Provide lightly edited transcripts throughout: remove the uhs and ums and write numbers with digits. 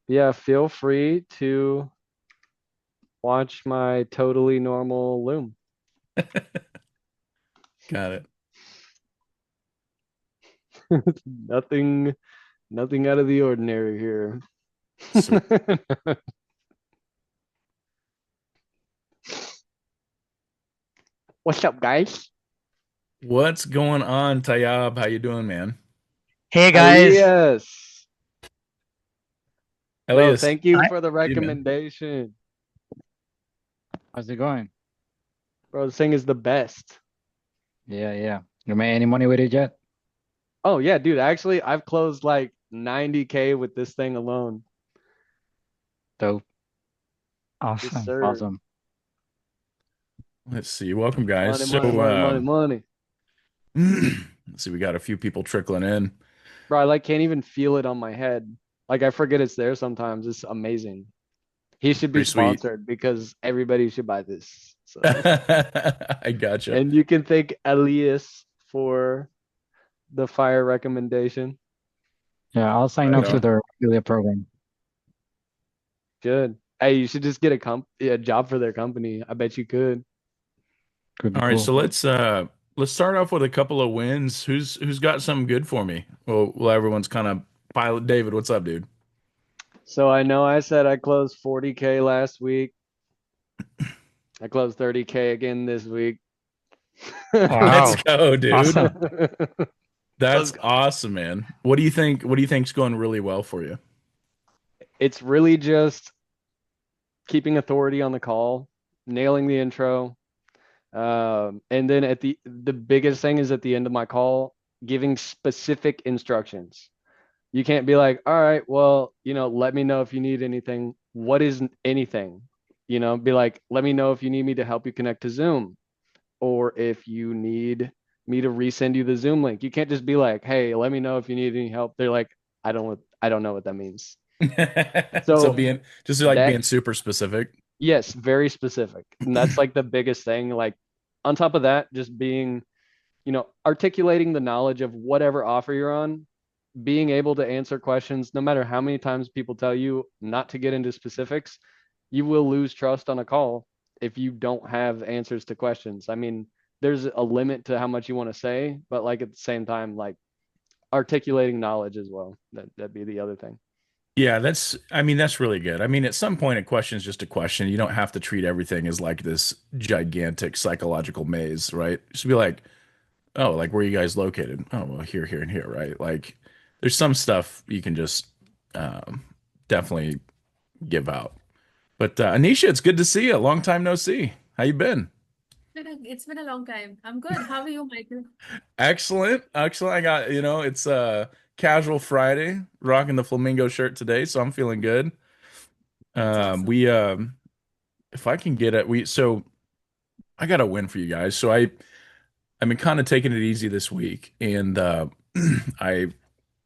Yeah, feel free to watch my totally normal loom. Got it. Nothing, nothing out of the ordinary here. Sweet. What's up, guys? What's going on, Tayab? How you doing, man? Hey guys, Elias. Bro, Elias, thank you I, for the hey, man. recommendation. how's it going? Bro, this thing is the best. Yeah. You made any money with it yet? Oh yeah, dude. Actually, I've closed like 90K with this thing alone. Dope. Yes, Awesome. sir. Awesome. Let's see. Welcome, guys. Money, money, So, money, money, money. let's see. We got a few people trickling in. Bro, I like can't even feel it on my head. Like I forget it's there sometimes. It's amazing. He should be Pretty sweet. sponsored because everybody should buy this. So, I gotcha. and you can thank Elias for the fire recommendation. Yeah, I'll sign Right up to on. their affiliate program. Good. Hey, you should just get a job for their company. I bet you could. Could be All right, cool. so let's start off with a couple of wins. Who's got something good for me? Well, everyone's kind of pilot. David, what's up, dude? So I know I said I closed 40K last week. I closed 30K again this week. Let's Wow. go, dude. Awesome. Let's That's go. awesome, man. What do you think? What do you think's going really well for you? It's really just keeping authority on the call, nailing the intro, and then at the biggest thing is at the end of my call, giving specific instructions. You can't be like, all right, well, let me know if you need anything. What is anything? Be like, let me know if you need me to help you connect to Zoom or if you need me to resend you the Zoom link. You can't just be like, hey, let me know if you need any help. They're like, I don't know what that means. So So being just like that being super specific. yes, very specific. And that's like the biggest thing. Like on top of that, just being, articulating the knowledge of whatever offer you're on, being able to answer questions, no matter how many times people tell you not to get into specifics, you will lose trust on a call if you don't have answers to questions. I mean, there's a limit to how much you want to say, but like at the same time, like articulating knowledge as well. That'd be the other thing. Yeah, I mean, that's really good. I mean, at some point, a question is just a question. You don't have to treat everything as like this gigantic psychological maze, right? Just be like, oh, like where are you guys located? Oh, well, here, and here, right? Like, there's some stuff you can just um, definitely give out. But Anisha, it's good to see you. Long time no see. How you been? It's been a long time. I'm good. How are you, Michael? Excellent, excellent. I got, it's casual Friday, rocking the flamingo shirt today, so I'm feeling good. That's awesome. We if I can get it, so I got a win for you guys. I've been kind of taking it easy this week, and I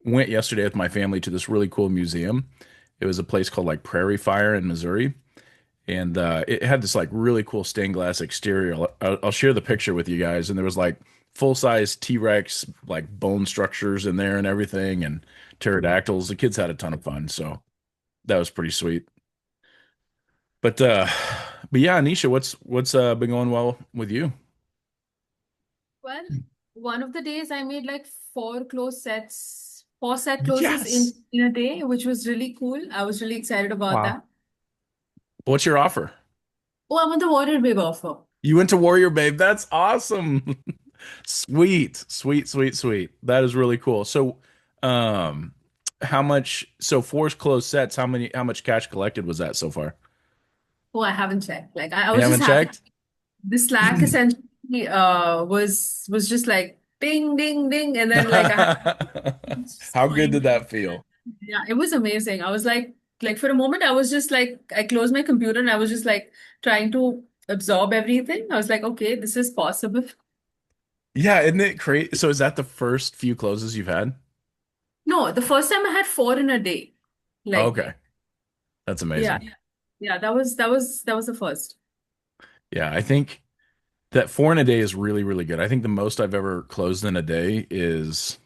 went yesterday with my family to this really cool museum. It was a place called like Prairie Fire in Missouri, and it had this like really cool stained glass exterior. I'll share the picture with you guys, and there was like full size T-Rex like bone structures in there and everything, and pterodactyls. The kids had a ton of fun, so that was pretty sweet. But uh, but yeah, Anisha, what's been going well with you? Well, one of the days I made like four set closes Yes. in a day, which was really cool. I was really excited about Wow. that. What's your offer? Oh, I'm on the Warrior Wave offer. You went to Warrior Babe. That's awesome. Sweet, sweet, sweet, sweet. That is really cool. So, um, how much? So, four closed sets. How much cash collected was that so far? Oh, I haven't checked. Like I You was just haven't happy. checked? The Slack essentially was just like ding ding ding, and then like I had it's just How good going did crazy. that feel? Yeah, it was amazing. I was like for a moment, I was just like, I closed my computer and I was just like trying to absorb everything. I was like, okay, this is possible. Yeah, isn't it crazy? So, is that the first few closes you've had? No, the first time I had four in a day. Like, Okay, that's yeah, amazing. yeah, that was the first. Yeah, I think that four in a day is really, really good. I think the most I've ever closed in a day is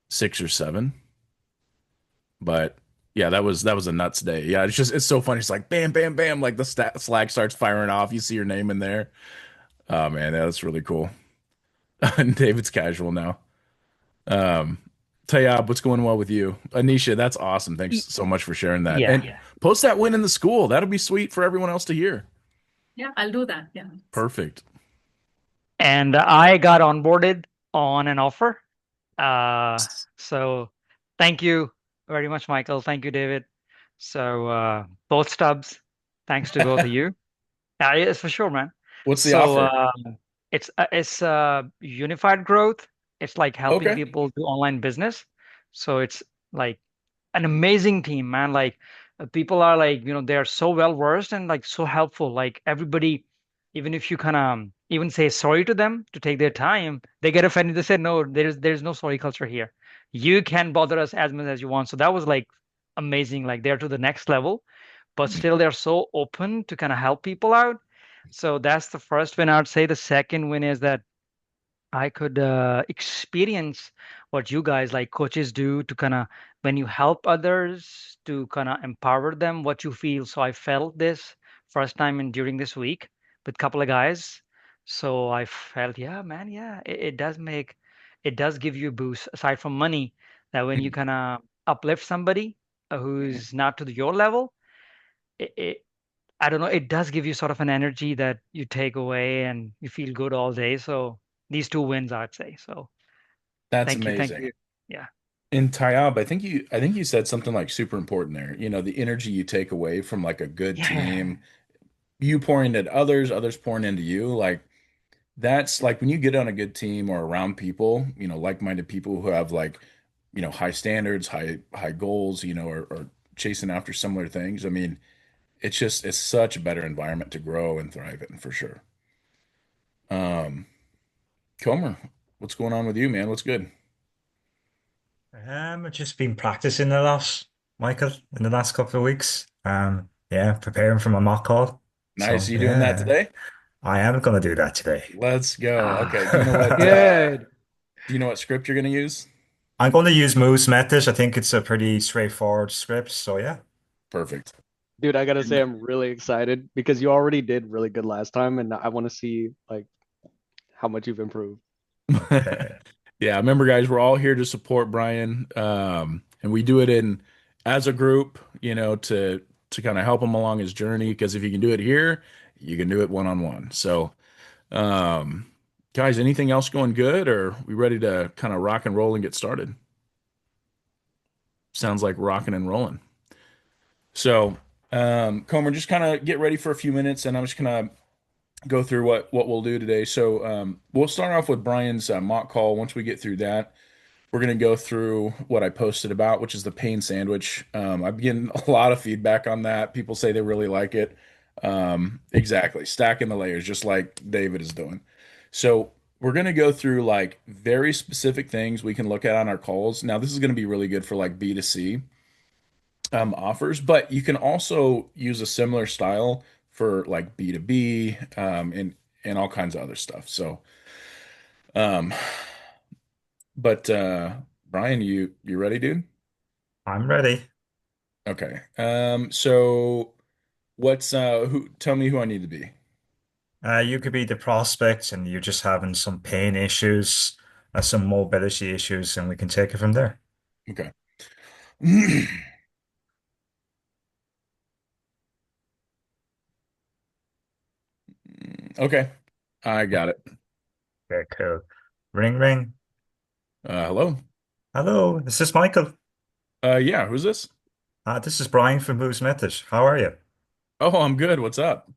six or seven. But Yeah, that was a nuts day. Yeah, it's so funny. It's like bam, bam, bam, like the Slack starts firing off. You see your name in there. Oh man, yeah, that's really cool. And David's casual now. Um, Tayab, what's going well with you? Anisha, that's awesome. Thanks Y- so much for sharing that. Yeah. And post that win in the school. That'll be sweet for everyone else to hear. Yeah, I'll do that. Yeah. Perfect. And I got onboarded on an offer. Uh, so thank you very much, Michael. Thank you, David. So both Stubbs, thanks to both of you. Yes, for sure, man. What's the So offer? it's unified growth. It's like helping Okay. people do online business. So it's like an amazing team, man. Like people are like, they're so well versed and like so helpful. Like everybody, even if you kind of even say sorry to them to take their time, they get offended. They say, no, there's no sorry culture here. You can bother us as much as you want. So that was like amazing. Like they're to the next level, but still they're so open to kind of help people out. So that's the first win. I would say the second win is that I could experience what you guys like coaches do to kind of when you help others to kind of empower them, what you feel. So I felt this first time in during this week with a couple of guys. So I felt, yeah, man, yeah, it does give you a boost aside from money that when you kind of uplift somebody who's not to your level, it I don't know, it does give you sort of an energy that you take away and you feel good all day. So these two wins, I'd say. So That's thank you. Thank amazing. you. Yeah. In Tayab, I think you said something like super important there. The energy you take away from like a good Yeah. team, you pouring into others, others pouring into you, like that's like when you get on a good team or around people, like-minded people who have like, high standards, high goals, or chasing after similar things. I mean, it's such a better environment to grow and thrive in for sure. Um, Comer, what's going on with you, man? What's good? I've just been practicing a lot, Michael, in the last couple of weeks. Yeah, preparing for my mock call. Nice. So You doing that yeah, today? I am gonna do that today. Let's go. Okay. Do you know what Ah. Good. script you're gonna use? I'm going to use Moose Method. I think it's a pretty straightforward script. So yeah. Perfect. Dude, I gotta say And I'm really excited because you already did really good last time, and I want to see like how much you've improved. Uh, yeah, remember guys, we're all here to support Brian. And we do it in as a group, to kind of help him along his journey. Because if you can do it here, you can do it one-on-one. So um guys, anything else going good, or we ready to kind of rock and roll and get started? Sounds like rocking and rolling. So Comer, just kind of get ready for a few minutes and I'm just gonna go through what we'll do today. So we'll start off with Brian's mock call. Once we get through that, we're going to go through what I posted about, which is the pain sandwich. I've been getting a lot of feedback on that. People say they really like it. Exactly. Stacking the layers, just like David is doing. So we're going to go through like very specific things we can look at on our calls. Now, this is going to be really good for like B2C offers, but you can also use a similar style for like B2B and all kinds of other stuff. So, um, but Brian, you ready, dude? I'm ready. Okay. So what's who tell me who I need to be. You could be the prospect and you're just having some pain issues, some mobility issues, and we can take it from there. Okay. Okay. I got it. Okay, cool. Ring, ring. Hello. Hello, this is Michael. Yeah, who's this? This is Brian from Moose Method. How are you? Oh, I'm good. What's up?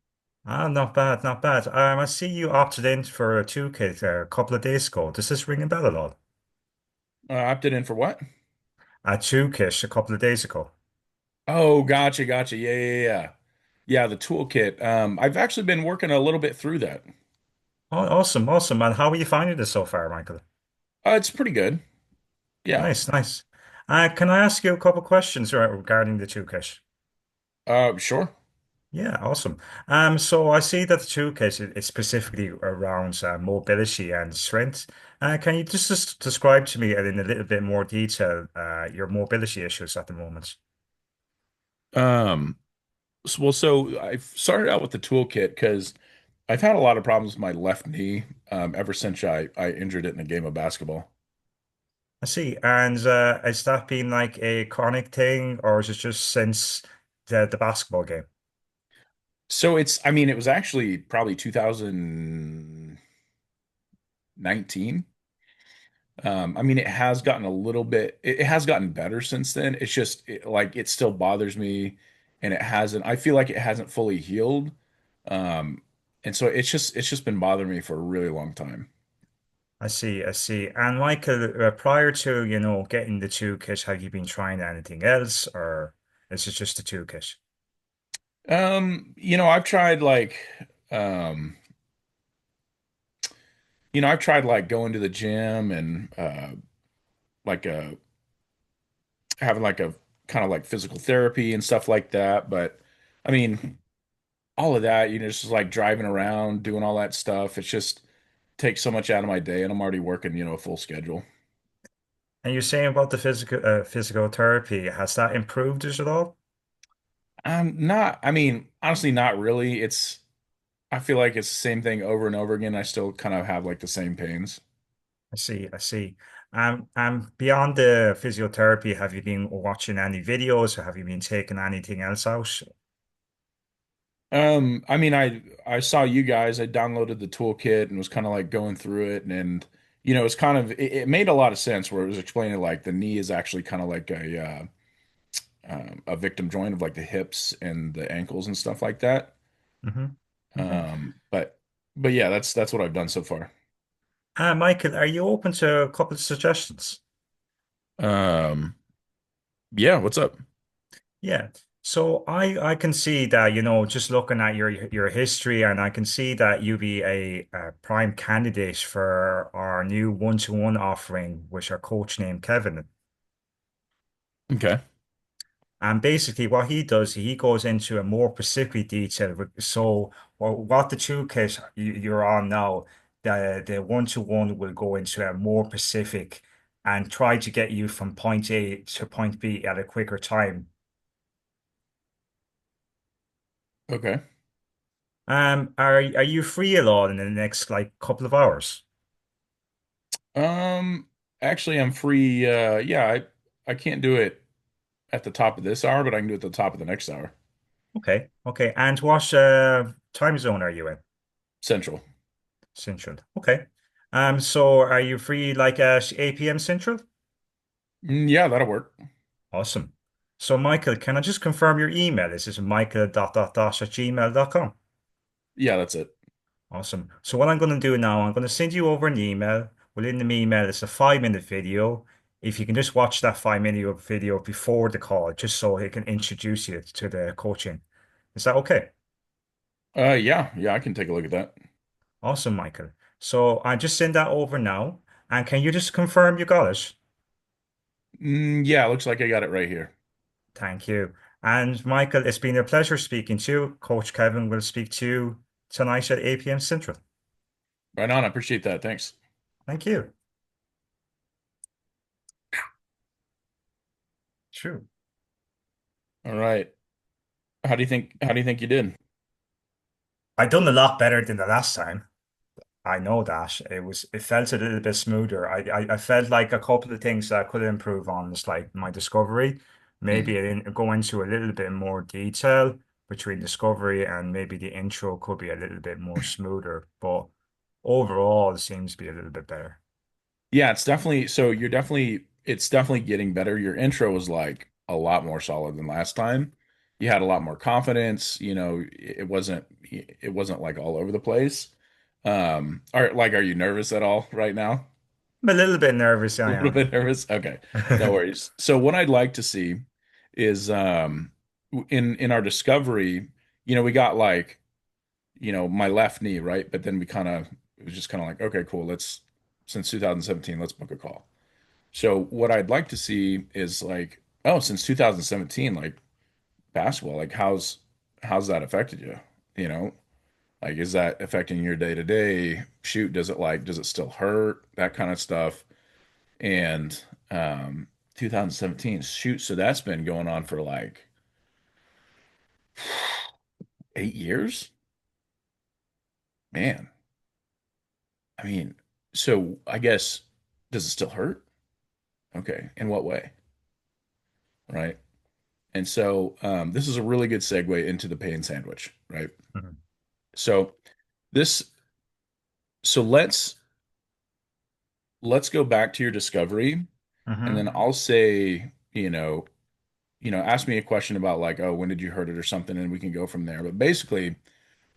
Not bad, not bad. I see you opted in for a 2K a couple of days ago. Does this ring a bell at all? Opted in for what? A 2K a couple of days ago. Oh, gotcha, gotcha. Yeah, yeah, yeah. Yeah, the toolkit. I've actually been working a little bit through that. Oh, awesome, awesome. And how are you finding this so far, Michael? It's pretty good. Yeah. Nice, nice. Can I ask you a couple questions regarding the 2K? Sure. Yeah, awesome. So I see that the 2K is specifically around mobility and strength. Can you just describe to me in a little bit more detail your mobility issues at the moment? Um, so I started out with the toolkit because I've had a lot of problems with my left knee ever since I injured it in a game of basketball. I see. And has that been like a chronic thing, or is it just since the basketball game? So I mean, it was actually probably 2019. I mean, it has gotten a little bit, it has gotten better since then. It's just like it still bothers me and I feel like it hasn't fully healed. Um, and so it's just been bothering me for a really long time. I see, I see. And Michael, prior to, getting the toolkit, have you been trying anything else, or is it just the toolkit? I've tried um, I've tried like going to the gym and like having like a kind of like physical therapy and stuff like that. But I mean, all of that, just like driving around, doing all that stuff. It's just takes so much out of my day, and I'm already working, a full schedule. And you're saying about the physical therapy, has that improved it at all? I mean, honestly, not really. I feel like it's the same thing over and over again. I still kind of have like the same pains. I see, I see. Beyond the physiotherapy, have you been watching any videos or have you been taking anything else out? I mean, I saw you guys. I downloaded the toolkit and was kind of like going through it, and it's kind of it made a lot of sense where it was explaining like the knee is actually kind of like a victim joint of like the hips and the ankles and stuff like that. Hmm. Okay. But yeah, that's what I've done so far. Michael, are you open to a couple of suggestions? Um, yeah, what's up? Yeah. So I can see that, just looking at your history, and I can see that you be a prime candidate for our new one-to-one offering, with our coach named Kevin. Okay. And basically, what he does, he goes into a more specific detail. So, what the toolkit you're on now, the one-to-one will go into a more specific and try to get you from point A to point B at a quicker time. Okay. Are you free at all in the next like couple of hours? Um, Actually, I'm free. Yeah, I can't do it at the top of this hour, but I can do it at the top of the next hour. Okay, okay. And what time zone are you in? Central. Central. Okay. So are you free like at 8 p.m. Central? Yeah, that'll work. Awesome. So, Michael, can I just confirm your email? This is michael dot dot dot at gmail.com. Yeah, that's it. Awesome. So what I'm going to do now, I'm going to send you over an email. Within the email, it's a 5-minute video. If you can just watch that 5-minute video before the call, just so it can introduce you to the coaching. Is that okay? Yeah, I can take a look at that. Awesome, Michael. So I just send that over now. And can you just confirm you got it? Yeah, looks like I got it right here. Thank you. And Michael, it's been a pleasure speaking to you. Coach Kevin will speak to you tonight at 8 p.m. Central. Right on. I appreciate that. Thanks. Thank you. True. All right. How do you think you did? I done a lot better than the last time. I know that it felt a little bit smoother. I felt like a couple of things that I could improve on is like my discovery. Maybe Mhm. I didn't go into a little bit more detail between discovery, and maybe the intro could be a little bit more smoother. But overall, it seems to be a little bit better. Yeah, it's definitely getting better. Your intro was like a lot more solid than last time. You had a lot more confidence, it wasn't like all over the place. Are you nervous at all right now? I'm a little bit nervous, A I little am. bit nervous? Okay. No worries. So what I'd like to see is in our discovery, we got like, my left knee, right? But then it was just kind of like, okay, cool. Since 2017, let's book a call. So what I'd like to see is like, oh, since 2017, like basketball, like how's that affected you? You know, like is that affecting your day to day? Shoot, does it still hurt? That kind of stuff. And 2017, shoot, so that's been going on for like 8 years? Man, I mean, so I guess, does it still hurt? Okay. In what way? Right. And so this is a really good segue into the pain sandwich, right? Mhm. So this, so let's go back to your discovery, and Hmm. then I'll say, ask me a question about like, oh, when did you hurt it or something, and we can go from there. But basically,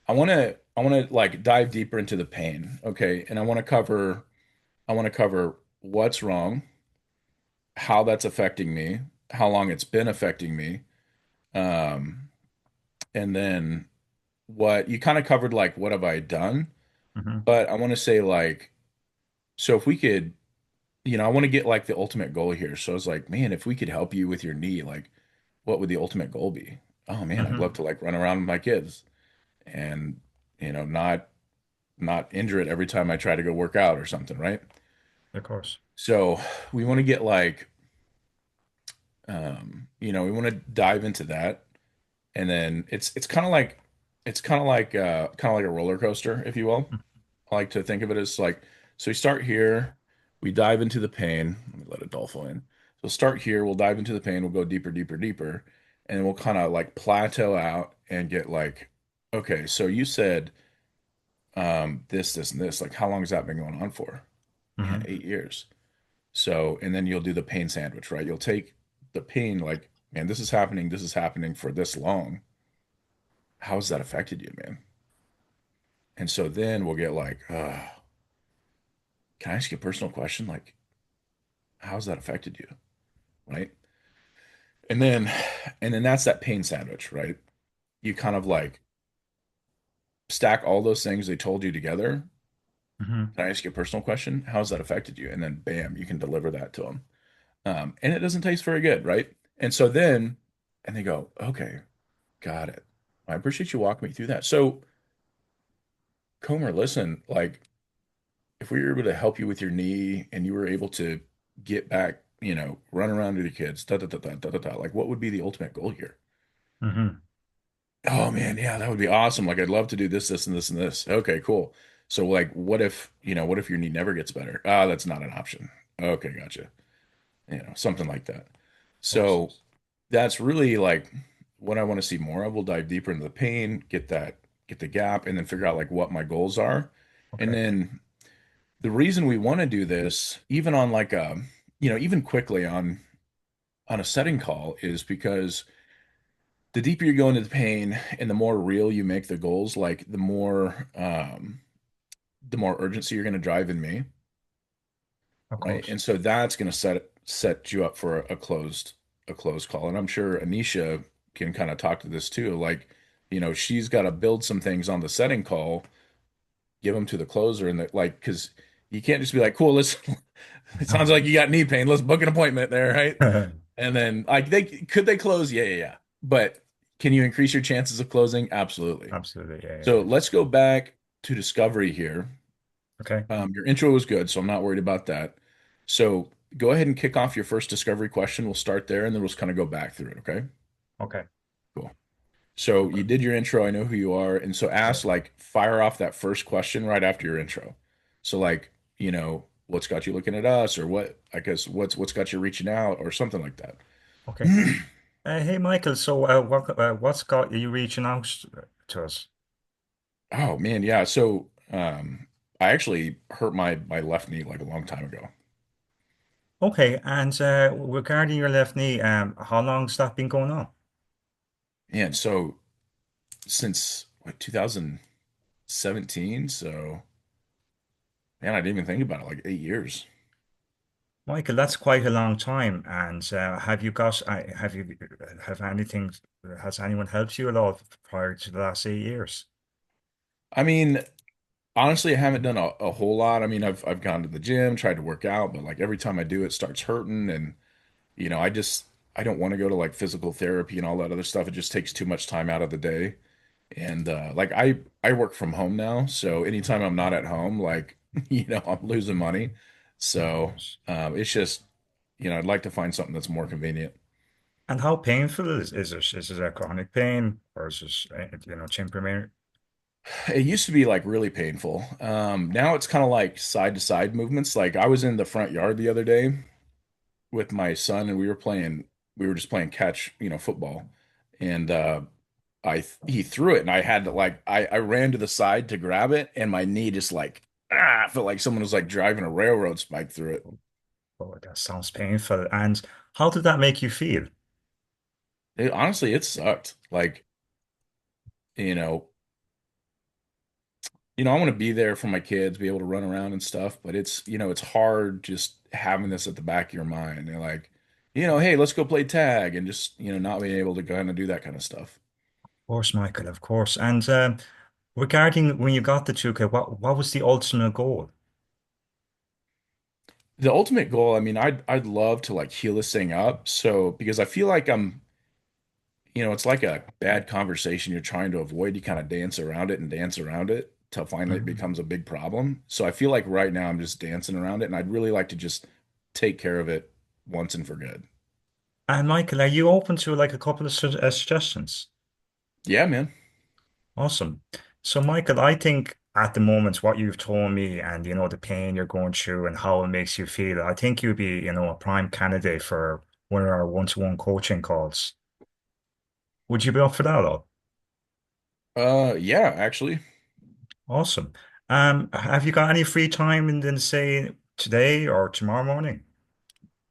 I want to like dive deeper into the pain, okay? And I want to cover what's wrong, how that's affecting me, how long it's been affecting me, um, and then what you kind of covered, like what have I done? Hmm. But I want to say like, so if we could, I want to get like the ultimate goal here. So I was like, man, if we could help you with your knee, like what would the ultimate goal be? Oh man, I'd love Hmm. to like run around with my kids and not injure it every time I try to go work out or something, right? Of course. So we want to get like we want to dive into that, and then it's kind of like a roller coaster, if you will. I like to think of it as like, so we start here, we dive into the pain. Let me let Adolfo in. So start here, we'll dive into the pain, we'll go deeper, deeper, deeper, and then we'll kind of like plateau out and get like, okay, so you said this, and this. Like, how long has that been going on for? Man, Hmm. 8 years. So, and then you'll do the pain sandwich, right? You'll take the pain, like, man, this is happening for this long. How has that affected you, man? And so then we'll get like, can I ask you a personal question? Like, how's that affected you? Right. And then, and then that's that pain sandwich, right? You kind of like stack all those things they told you together. Hmm. Can I ask you a personal question? How's that affected you? And then bam, you can deliver that to them. And it doesn't taste very good, right? And so then, and they go, okay, got it. I appreciate you walking me through that. So, Comer, listen, like if we were able to help you with your knee and you were able to get back, run around with your kids, da da da da da da da, like what would be the ultimate goal here? Hmm. Oh man, yeah, that would be awesome. Like I'd love to do this, this, and this, and this. Okay, cool. So like what if your knee never gets better? Ah, that's not an option. Okay, gotcha. Something like that. So Awesome. that's really like what I want to see more of. We'll dive deeper into the pain, get the gap, and then figure out like what my goals are. And Okay. then the reason we want to do this, even on like even quickly on a setting call, is because the deeper you go into the pain and the more real you make the goals, like the more urgency you're going to drive in me, Of right? course. And so that's going to set you up for a closed call. And I'm sure Anisha can kind of talk to this too. Like, she's got to build some things on the setting call, give them to the closer, and that like because you can't just be like, cool, let's. It sounds like you got knee pain. Let's book an appointment there, right? And then like they close? Yeah, yeah, yeah. But can you increase your chances of closing? Absolutely. Absolutely. Yeah, yeah, So yeah. let's go back to discovery here. Okay. Your intro was good, so I'm not worried about that. So go ahead and kick off your first discovery question. We'll start there, and then we'll just kind of go back through it. Okay. Okay. Cool. So you did your intro. I know who you are, and so Yeah. ask like fire off that first question right after your intro. So like what's got you looking at us, or what I guess what's got you reaching out, or something like that. Okay. Hey, Michael. So, what's got you reaching out to us? Oh man, yeah. So I actually hurt my left knee like a long time ago. Okay. And regarding your left knee, how long's that been going on? And so since what 2017, so man, I didn't even think about it, like 8 years. Michael, that's quite a long time. And have anything, has anyone helped you at all prior to the last 8 years? I mean, honestly, I haven't done a whole lot. I mean, I've gone to the gym, tried to work out, but like every time I do, it starts hurting, and I don't want to go to like physical therapy and all that other stuff. It just takes too much time out of the day. And like I work from home now, so anytime I'm not at home, like I'm losing money. Of So course. it's just I'd like to find something that's more convenient. And how painful is this? Is it a chronic pain or is this, temporary? It used to be like really painful. Now it's kind of like side to side movements. Like I was in the front yard the other day with my son and we were just playing catch, football. And he threw it and I had to I ran to the side to grab it and my knee just like I felt like someone was like driving a railroad spike through it. Oh, that sounds painful. And how did that make you feel? Honestly, it sucked. Like, you know, I want to be there for my kids, be able to run around and stuff, but it's hard just having this at the back of your mind. They're like, hey, let's go play tag and just, not being able to kind of do that kind of stuff. Of course, Michael, of course. And regarding when you got the 2K, what was the ultimate goal? The ultimate goal, I mean, I'd love to like heal this thing up. So because I feel like it's like a bad conversation you're trying to avoid. You kind of dance around it till finally it Mhm. becomes a big problem. So I feel like right now I'm just dancing around it, and I'd really like to just take care of it once and for good. And Michael, are you open to like a couple of suggestions? Yeah, man. Awesome. So, Michael, I think at the moment what you've told me and the pain you're going through and how it makes you feel, I think you'd be, a prime candidate for one of our one-to-one coaching calls. Would you be up for that all? Yeah, actually. Awesome. Have you got any free time in then say today or tomorrow morning?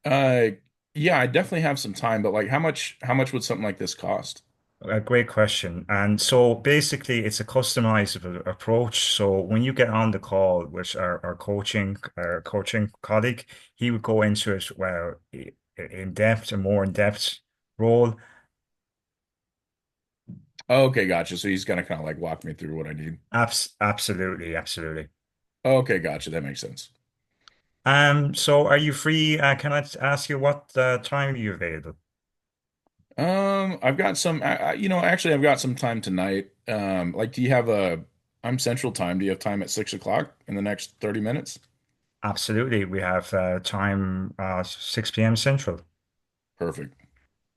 Uh, yeah, I definitely have some time, but like, how much would something like this cost? A great question. And so basically, it's a customizable approach. So when you get on the call with our coaching colleague, he would go into it well in depth, a more in depth role. Okay, gotcha. So he's gonna kind of like walk me through what I need. Absolutely, absolutely. Okay, gotcha. That makes sense. So are you free? Can I ask you what time are you available? I've got some, actually, I've got some time tonight. Like, do you have I'm Central Time. Do you have time at 6 o'clock in the next 30 minutes? Absolutely. We have time 6 p.m. Central. Perfect.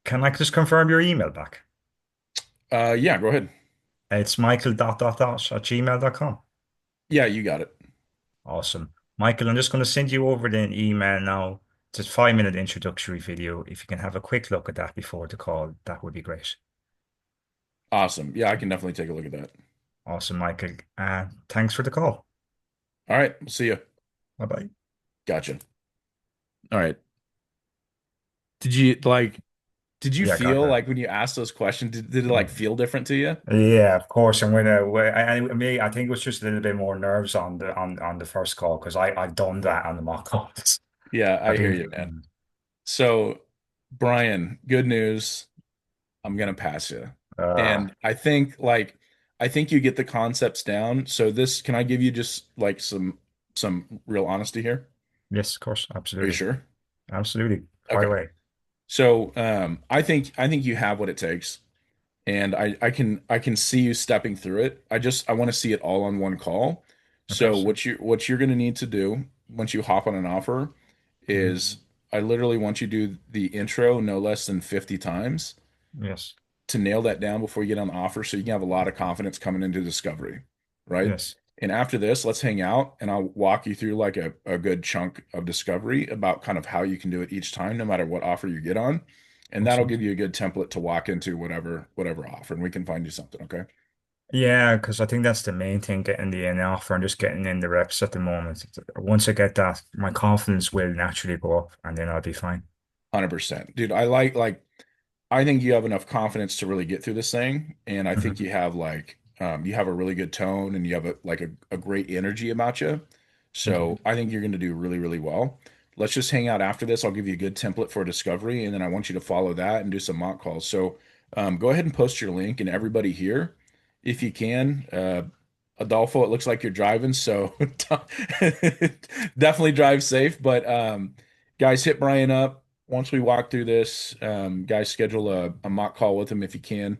Can I just confirm your email back? Yeah, go ahead. It's michael dot dot dot at gmail.com. Yeah, you got it. Awesome. Michael, I'm just going to send you over an email now. It's a 5 minute introductory video. If you can have a quick look at that before the call, that would be great. Awesome. Yeah, I can definitely take a look at that. Awesome, Michael. Thanks for the call. All right, see you. Bye bye. Gotcha. All right. Did you Yeah, got feel that. like when you asked those questions, did it like Mm. feel different to you? Yeah, of course. And I think it was just a little bit more nerves on the first call because I've done that on the mock calls. Yeah, I've I hear been, you, man. So, Brian, good news. I'm gonna pass you. uh, And I think you get the concepts down. So this, can I give you just like some real honesty here? yes, of course, Are you absolutely, sure? absolutely. Fire Okay. away. So I think you have what it takes. And I can see you stepping through it. I want to see it all on one call. Okay, So so what you're going to need to do once you hop on an offer mhm. is I literally want you to do the intro no less than 50 times Yes, to nail that down before you get on the offer so you can have a lot of confidence coming into discovery, right? yes, And after this, let's hang out and I'll walk you through like a good chunk of discovery about kind of how you can do it each time, no matter what offer you get on. And that'll awesome. give you a good template to walk into whatever offer, and we can find you something, okay? Yeah, because I think that's the main thing, getting the in offer and just getting in the reps at the moment. Once I get that, my confidence will naturally go up and then I'll be fine. 100%. Dude, I think you have enough confidence to really get through this thing, and I think Mhm. you have a really good tone and you have a great energy about you. So Mhm. I think you're going to do really, really well. Let's just hang out after this. I'll give you a good template for discovery, and then I want you to follow that and do some mock calls. So go ahead and post your link, and everybody here, if you can. Adolfo, it looks like you're driving, so definitely drive safe. But guys, hit Brian up once we walk through this. Guys, schedule a mock call with him if you can,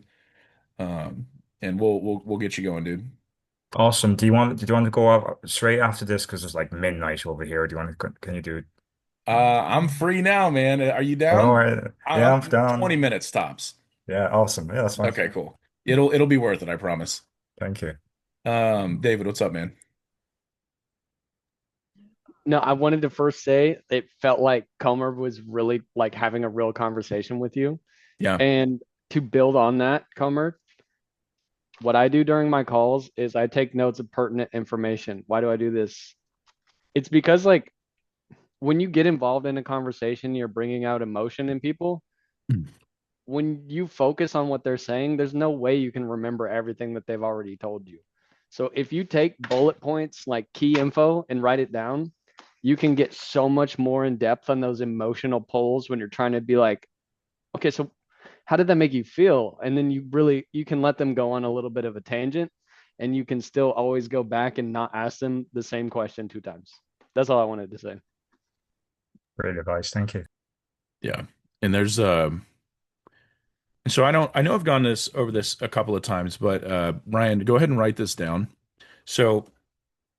um, and we'll get you going, dude. Awesome. Do you want to go up straight after this? Because it's like midnight over here. Do you want to, can you do it? I'm free now, man. Are you All down? right. Yeah, I'm 20 down. minutes tops. Yeah, awesome. Yeah, that's fine. Okay, cool. It'll be worth it, I promise. Thank you. David, what's up, man? No, I wanted to first say it felt like Comer was really like having a real conversation with you. Yeah. And to build on that, Comer, what I do during my calls is I take notes of pertinent information. Why do I do this? It's because like when you get involved in a conversation, you're bringing out emotion in people. When you focus on what they're saying, there's no way you can remember everything that they've already told you. So if you take bullet points like key info and write it down, you can get so much more in depth on those emotional pulls when you're trying to be like, okay, so how did that make you feel? And then you can let them go on a little bit of a tangent and you can still always go back and not ask them the same question 2 times. That's all I wanted to say. Great advice. Thank you. Yeah. And there's so I know I've gone this over this a couple of times, but Ryan, go ahead and write this down. So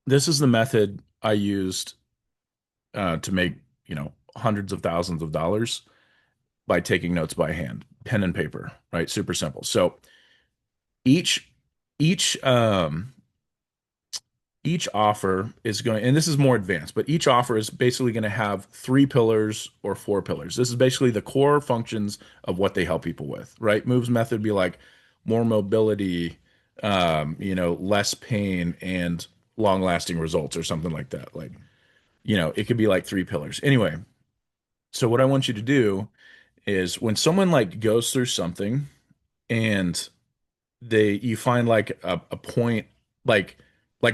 this is the method I used to make, hundreds of thousands of dollars by taking notes by hand, pen and paper, right? Super simple. So each each each offer is going, and this is more advanced, but each offer is basically going to have 3 pillars or 4 pillars. This is basically the core functions of what they help people with, right? Moves method would be like more mobility, less pain and long lasting results or something like that. Like, it could be like 3 pillars. Anyway, so what I want you to do is when someone like goes through something and you find like a point, like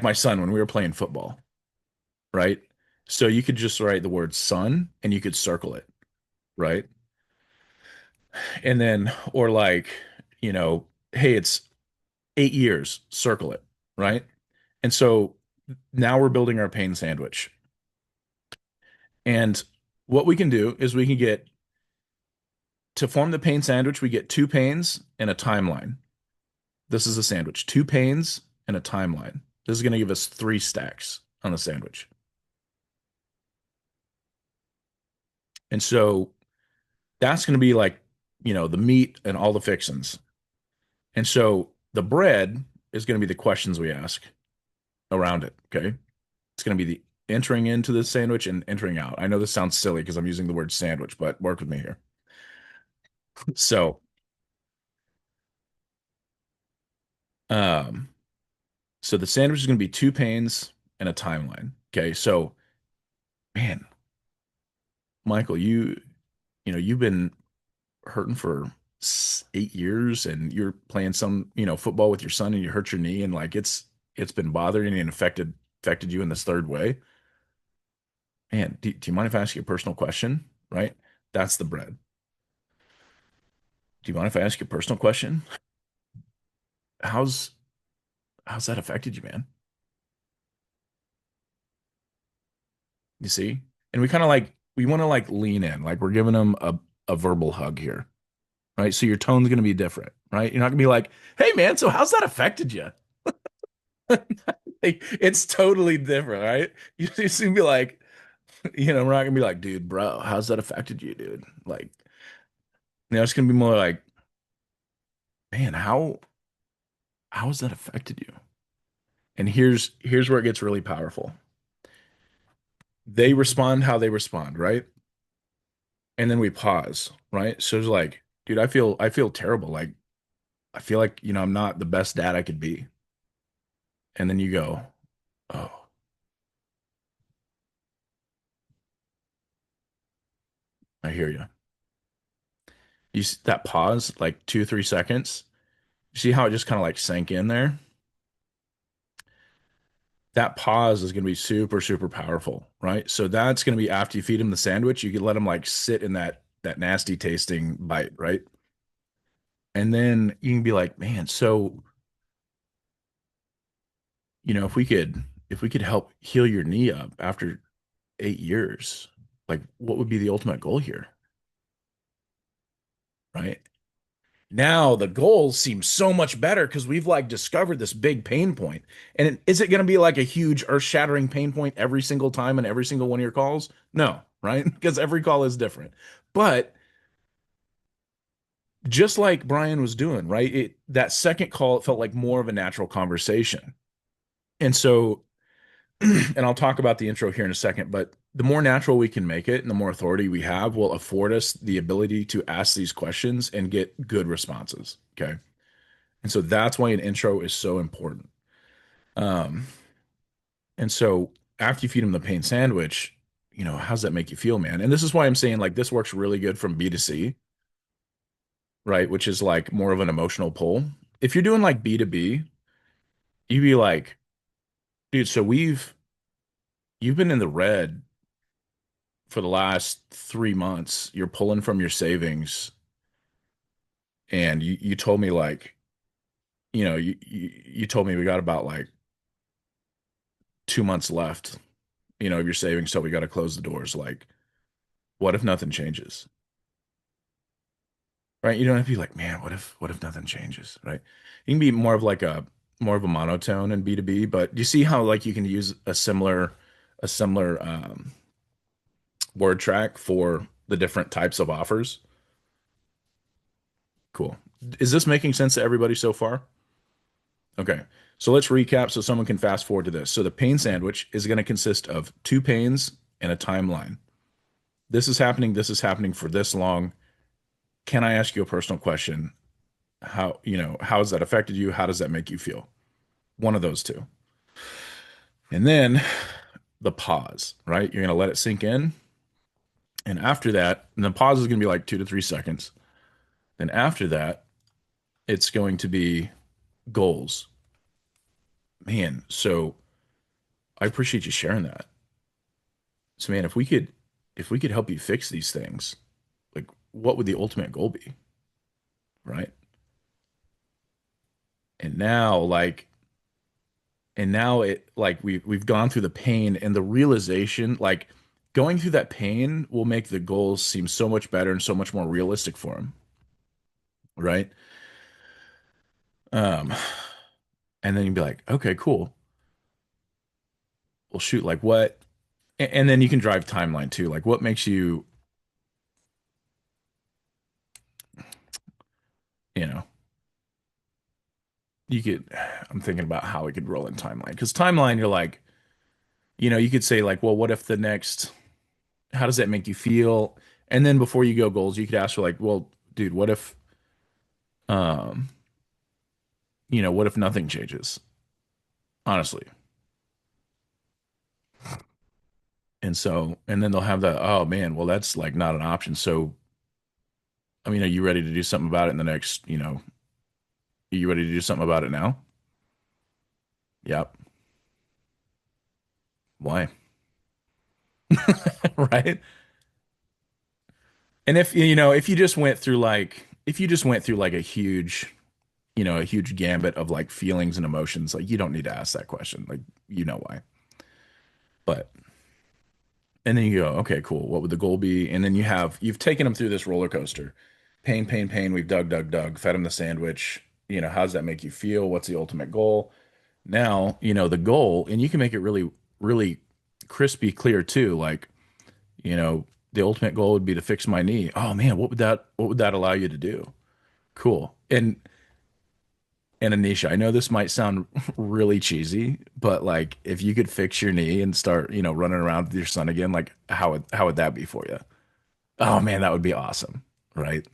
my son when we were playing football, right? So you could just write the word son and you could circle it, right? And then, or like, hey, it's 8 years, circle it, right? And so now we're building our pain sandwich. And what we can do is we can get to form the pain sandwich, we get 2 panes and a timeline. This is a sandwich, 2 panes and a timeline. This is going to give us 3 stacks on the sandwich. And so that's going to be like, the meat and all the fixins. And so the bread is going to be the questions we ask around it. Okay. It's going to be the entering into the sandwich and entering out. I know this sounds silly because I'm using the word sandwich, but work with me here. So, um, so the sandwich is going to be 2 panes and a timeline. Okay. So, man, Michael, you've been hurting for 8 years and you're playing some, football with your son and you hurt your knee and like it's been bothering and affected you in this third way. Man, do you mind if I ask you a personal question? Right? That's the bread. Do you mind if I ask you a personal question? How's how's that affected you, man? You see? And we kind of like we want to like lean in, like we're giving them a verbal hug here, right? So your tone's gonna be different, right? You're not gonna be like, "Hey, man, so how's that affected you?" Like, it's totally different, right? You just gonna be like, we're not gonna be like, "Dude, bro, how's that affected you, dude?" Like, it's gonna be more like, "Man, how has that affected you?" And here's where it gets really powerful. They respond how they respond, right? And then we pause, right? So it's like, dude, I feel terrible. Like I feel like, I'm not the best dad I could be. And then you go, "Oh, I hear you." That pause, like 2, 3 seconds. You see how it just kind of like sank in there? That pause is going to be super, super powerful, right? So that's going to be after you feed him the sandwich, you can let him like sit in that nasty tasting bite, right? And then you can be like, "Man, so, if we could help heal your knee up after 8 years, like what would be the ultimate goal here?" Right? Now the goals seem so much better because we've like discovered this big pain point. And is it going to be like a huge earth-shattering pain point every single time in every single one of your calls? No. right? Because every call is different. But just like Brian was doing, right? That second call, it felt like more of a natural conversation. And so, and I'll talk about the intro here in a second, but the more natural we can make it and the more authority we have will afford us the ability to ask these questions and get good responses. Okay. And so that's why an intro is so important. Um, and so after you feed them the pain sandwich, how's that make you feel, man? And this is why I'm saying like this works really good from B to C, right? Which is like more of an emotional pull. If you're doing like B to B, you'd be like, dude, so you've been in the red for the last 3 months. You're pulling from your savings, and you told me like, you told me we got about like 2 months left, of your savings, so we got to close the doors. Like, what if nothing changes? Right? You don't have to be like, man, what if nothing changes? Right? You can be more of a monotone in B2B, but you see how like you can use a similar word track for the different types of offers. Cool. Is this making sense to everybody so far? Okay. So let's recap so someone can fast forward to this. So the pain sandwich is going to consist of two pains and a timeline. This is happening for this long. Can I ask you a personal question? How has that affected you? How does that make you feel? One of those two. And then the pause, right? You're going to let it sink in. And after that, and the pause is going to be like 2 to 3 seconds. Then after that, it's going to be goals. Man, so I appreciate you sharing that. So man, if we could help you fix these things, like what would the ultimate goal be? Right? And now like and now it like we've gone through the pain and the realization, like going through that pain will make the goals seem so much better and so much more realistic for him, right? Um, and then you'd be like, okay, cool. Well, shoot, like what? And then you can drive timeline too. Like what makes you, you know, you could, I'm thinking about how we could roll in timeline. Because timeline, you're like, you could say like, well, what if the next, how does that make you feel? And then before you go goals, you could ask for like, well, dude, um, what if nothing changes? Honestly. And then they'll have that, oh man, well, that's like not an option. So, I mean, are you ready to do something about it in the next, are you ready to do something about it now? Yep. Why? Right? And if you just went through like a huge gambit of like feelings and emotions, like you don't need to ask that question. Like you know why. But and then you go, okay, cool. What would the goal be? And then you've taken them through this roller coaster. Pain, pain, pain. We've dug, fed them the sandwich. How does that make you feel? What's the ultimate goal? Now, the goal, and you can make it really, really crispy clear too. Like, the ultimate goal would be to fix my knee. Oh man, what would that allow you to do? Cool. And Anisha, I know this might sound really cheesy, but like if you could fix your knee and start, running around with your son again, like how would that be for you? Oh man, that would be awesome, right?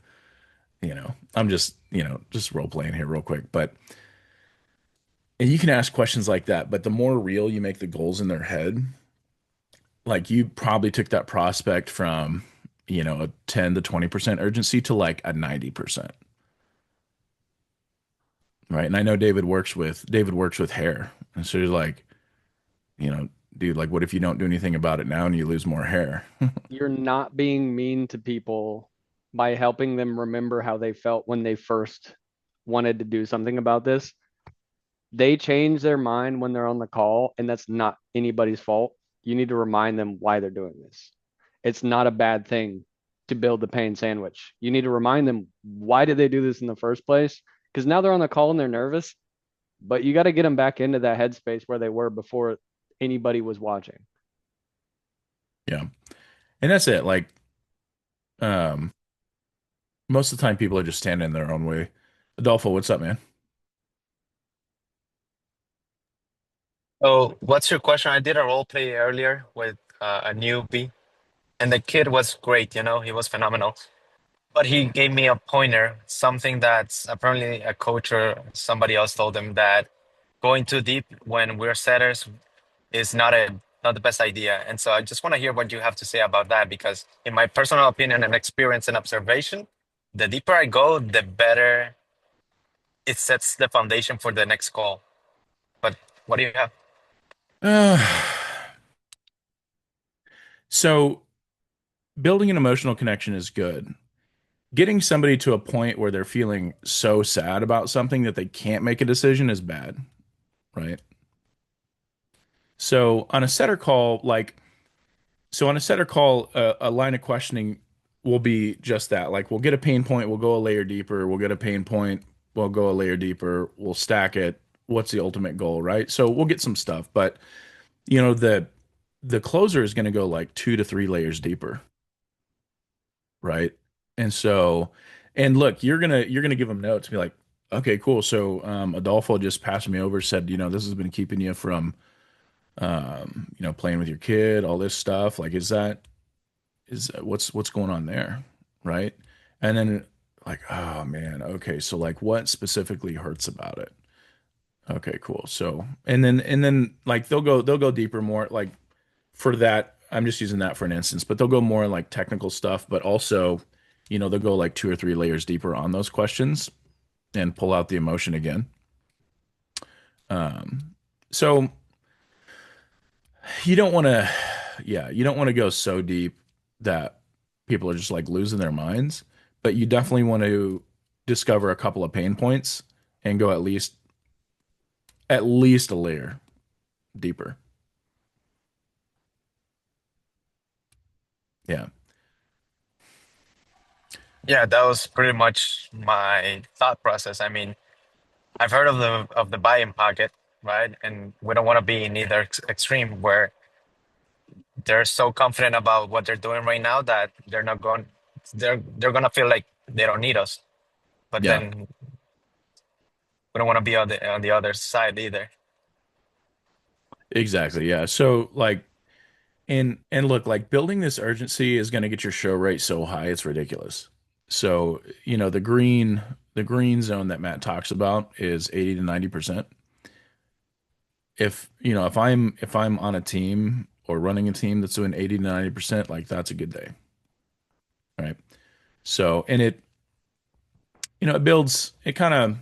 I'm just role playing here real quick, but and you can ask questions like that, but the more real you make the goals in their head, like you probably took that prospect from, a 10 to 20% urgency to like a 90%. Right. And I know David works with hair. And so you're like, you know, dude, like what if you don't do anything about it now and you lose more hair? You're not being mean to people by helping them remember how they felt when they first wanted to do something about this. They change their mind when they're on the call, and that's not anybody's fault. You need to remind them why they're doing this. It's not a bad thing to build the pain sandwich. You need to remind them why did they do this in the first place? Because now they're on the call and they're nervous, but you got to get them back into that headspace where they were before anybody was watching. Yeah. And that's it. Like, um, most of the time people are just standing in their own way. Adolfo, what's up, man? So, what's your question? I did a role play earlier with a newbie, and the kid was great, he was phenomenal. But he gave me a pointer, something that's apparently a coach or somebody else told him that going too deep when we're setters is not the best idea. And so I just want to hear what you have to say about that because in my personal opinion and experience and observation, the deeper I go, the better it sets the foundation for the next call. But what do you have? Uh, so building an emotional connection is good. Getting somebody to a point where they're feeling so sad about something that they can't make a decision is bad, right? So on a setter call, on a setter call, a line of questioning will be just that. Like we'll get a pain point, we'll go a layer deeper, we'll get a pain point, we'll go a layer deeper, we'll stack it. What's the ultimate goal, right? So we'll get some stuff, but the closer is going to go like 2 to 3 layers deeper, right? And so, and look, you're gonna give them notes, be like, okay, cool. So Adolfo just passed me over, said, this has been keeping you from playing with your kid, all this stuff. Like, what's going on there, right? And then like, oh man, okay, so like what specifically hurts about it? Okay, cool. So and then like they'll go deeper more like for that. I'm just using that for an instance, but they'll go more in like technical stuff, but also, they'll go like 2 or 3 layers deeper on those questions and pull out the emotion again. Um, so you don't want to, yeah, you don't want to go so deep that people are just like losing their minds, but you definitely want to discover a couple of pain points and go at least a layer deeper. Yeah. Yeah, that was pretty much my thought process. I mean, I've heard of the buy-in pocket, right? And we don't want to be in either extreme where they're so confident about what they're doing right now that they're gonna feel like they don't need us. But Yeah, then we don't want to be on the other side either. exactly. Yeah. So like and look, like building this urgency is going to get your show rate so high it's ridiculous. So, the green zone that Matt talks about is 80 to 90%. If I'm on a team or running a team that's doing 80 to 90%, like that's a good day, right? So, and it builds it kind of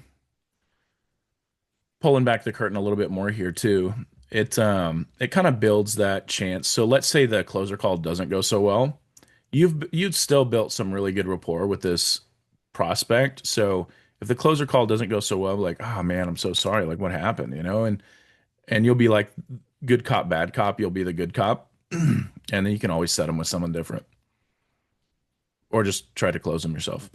pulling back the curtain a little bit more here too. It kind of builds that chance. So let's say the closer call doesn't go so well. You've still built some really good rapport with this prospect. So if the closer call doesn't go so well, like, oh man, I'm so sorry. Like what happened, and you'll be like good cop, bad cop. You'll be the good cop, and then you can always set them with someone different, or just try to close them yourself.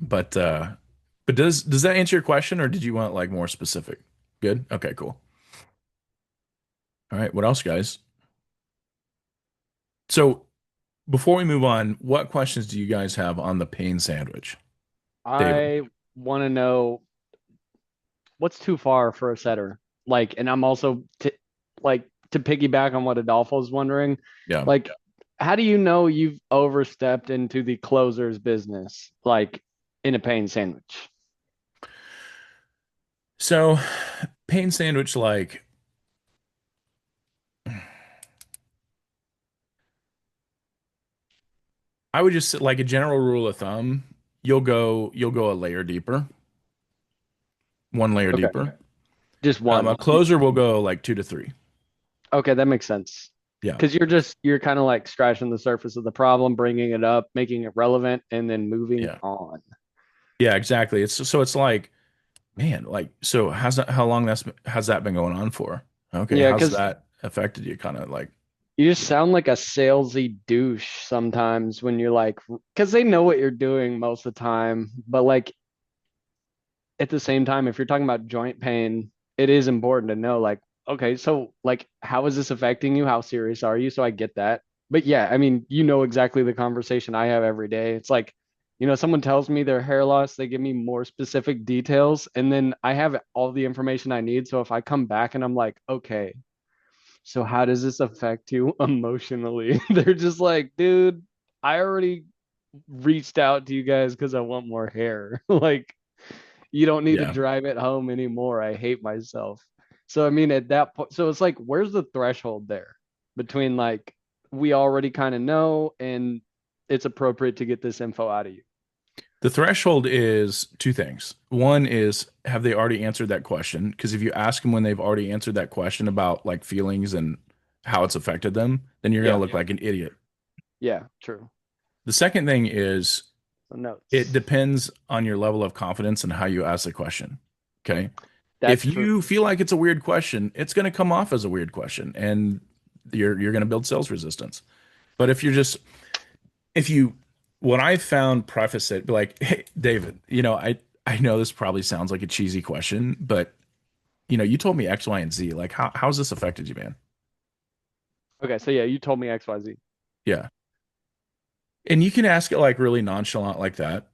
But does that answer your question, or did you want like more specific? Good. Okay, cool. All right. What else, guys? So before we move on, what questions do you guys have on the pain sandwich, David? I want to know what's too far for a setter. Like, and I'm also like to piggyback on what Adolfo's wondering, Yeah. like, how do you know you've overstepped into the closer's business, like in a pain sandwich? So pain sandwich, like I would just like a general rule of thumb, you'll go a layer deeper, 1 layer Okay, deeper. just A one. closer will go like 2 to 3. Okay, that makes sense. Yeah. Because you're kind of like scratching the surface of the problem, bringing it up, making it relevant, and then moving Yeah. on. Yeah, exactly. It's like, man, like so how long has that been going on for? Okay, Yeah, how's because that affected you kind of like you just sound like a salesy douche sometimes when you're like, because they know what you're doing most of the time, but like at the same time, if you're talking about joint pain, it is important to know like okay, so like, how is this affecting you? How serious are you? So I get that. But yeah, I mean, you know exactly the conversation I have every day. It's like, someone tells me their hair loss, they give me more specific details, and then I have all the information I need. So if I come back and I'm like, okay, so how does this affect you emotionally? They're just like, dude, I already reached out to you guys because I want more hair. Like, you don't need to Yeah. drive it home anymore. I hate myself. So I mean, at that point, so it's like, where's the threshold there between like we already kind of know and it's appropriate to get this info out of you? The threshold is two things. One is, have they already answered that question? Because if you ask them when they've already answered that question about like feelings and how it's affected them, then you're going to Yeah, look like an idiot. yeah, true. The second thing is, So it notes. depends on your level of confidence and how you ask the question. Okay. If That's true. you feel like it's a weird question, it's going to come off as a weird question and you're going to build sales resistance. But if you what I found preface it, be like, hey, David, I know this probably sounds like a cheesy question, but you told me X, Y, and Z. Like, how's this affected you, man? Okay, so yeah, you told me XYZ. Yeah. And you can ask it like really nonchalant like that,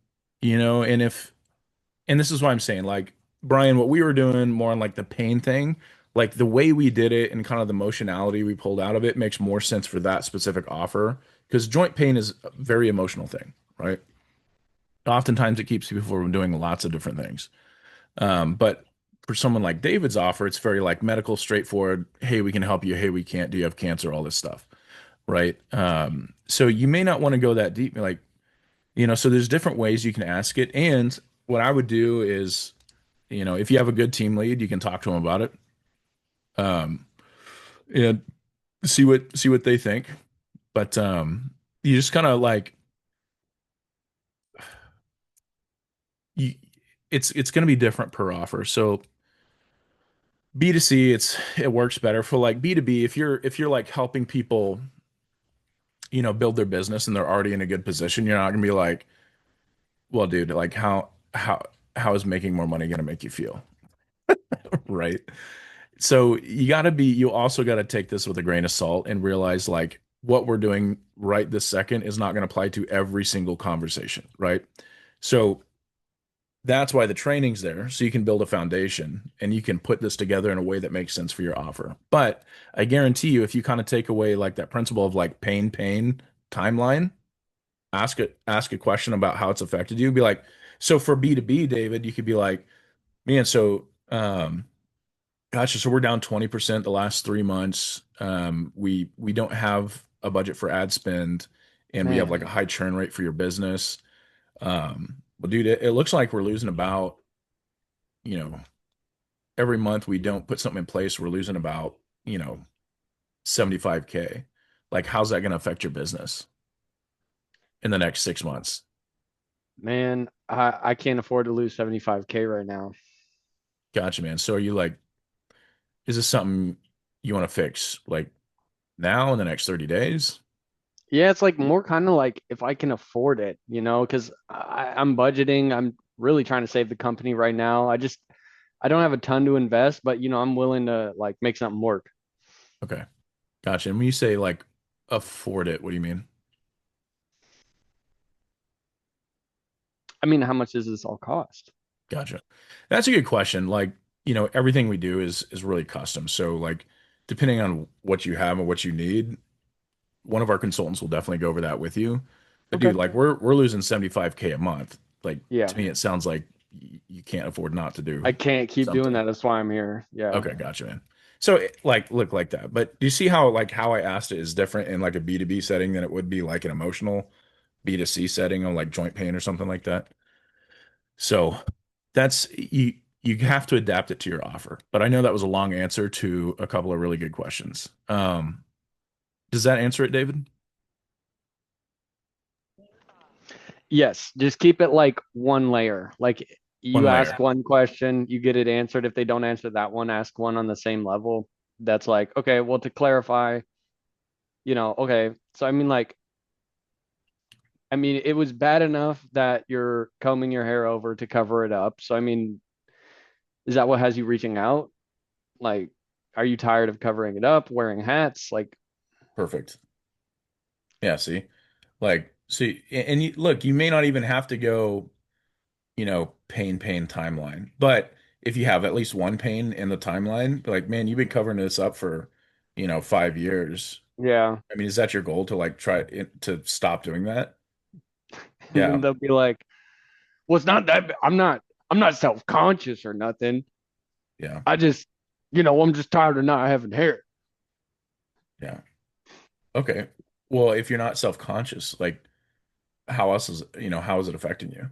and this is why I'm saying, like, Brian, what we were doing more on like the pain thing, like the way we did it and kind of the emotionality we pulled out of it makes more sense for that specific offer because joint pain is a very emotional thing, right? Oftentimes it keeps people from doing lots of different things. But for someone like David's offer, it's very like medical, straightforward. Hey, we can help you. Hey, we can't. Do you have cancer? All this stuff, right? So you may not want to go that deep. Like, so there's different ways you can ask it. And what I would do is, if you have a good team lead, you can talk to them about it. Um, and see what they think. But you just kind of like you, it's going to be different per offer. So B2C, it works better for like B2B. If you're like helping people, build their business and they're already in a good position, you're not gonna be like, well, dude, like how is making more money gonna make you feel? Right. So you also gotta take this with a grain of salt and realize like what we're doing right this second is not gonna apply to every single conversation, right? So that's why the training's there, so you can build a foundation and you can put this together in a way that makes sense for your offer. But I guarantee you, if you kind of take away like that principle of like pain timeline, ask a question about how it's affected you. Be like, so for B2B, David, you could be like, man, so gotcha, so we're down 20% the last 3 months. We don't have a budget for ad spend, and we have like a Man, high churn rate for your business. Well, dude, it looks like we're losing about, you know, every month we don't put something in place, we're losing about, 75K. Like, how's that going to affect your business in the next 6 months? man, I can't afford to lose 75K right now. Gotcha, man. So are you like, is this something you want to fix like now in the next 30 days? Yeah, it's like more kind of like if I can afford it, because I'm budgeting. I'm really trying to save the company right now. I don't have a ton to invest, but I'm willing to like make something work. Okay. Gotcha. And when you say like afford it, what do you mean? I mean, how much does this all cost? Gotcha. That's a good question. Like, everything we do is really custom. So like depending on what you have and what you need, one of our consultants will definitely go over that with you. But Okay. dude, like we're losing 75K a month. Like Yeah, to me it sounds like you can't afford not to do I can't keep doing something. that. That's why I'm here. Yeah. Okay, gotcha, man. So like look like that. But do you see how I asked it is different in like a B2B setting than it would be like an emotional B2C setting on like joint pain or something like that? So that's you have to adapt it to your offer. But I know that was a long answer to a couple of really good questions. Does that answer it, David? Yes, just keep it like one layer. Like One you layer. ask one question, you get it answered. If they don't answer that one, ask one on the same level. That's like, okay, well, to clarify, okay. So I mean, like, it was bad enough that you're combing your hair over to cover it up. So I mean, is that what has you reaching out? Like, are you tired of covering it up, wearing hats? Like, Perfect. Yeah, see? Like, see, and you, look, you may not even have to go, pain timeline. But if you have at least one pain in the timeline, like, man, you've been covering this up for, 5 years. yeah. I mean, is that your goal to like to stop doing that? And then Yeah, they'll be like, well, it's not that I'm not self-conscious or nothing. yeah, I just, I'm just tired of not having hair. yeah. Okay. Well, if you're not self-conscious, like how else how is it affecting you?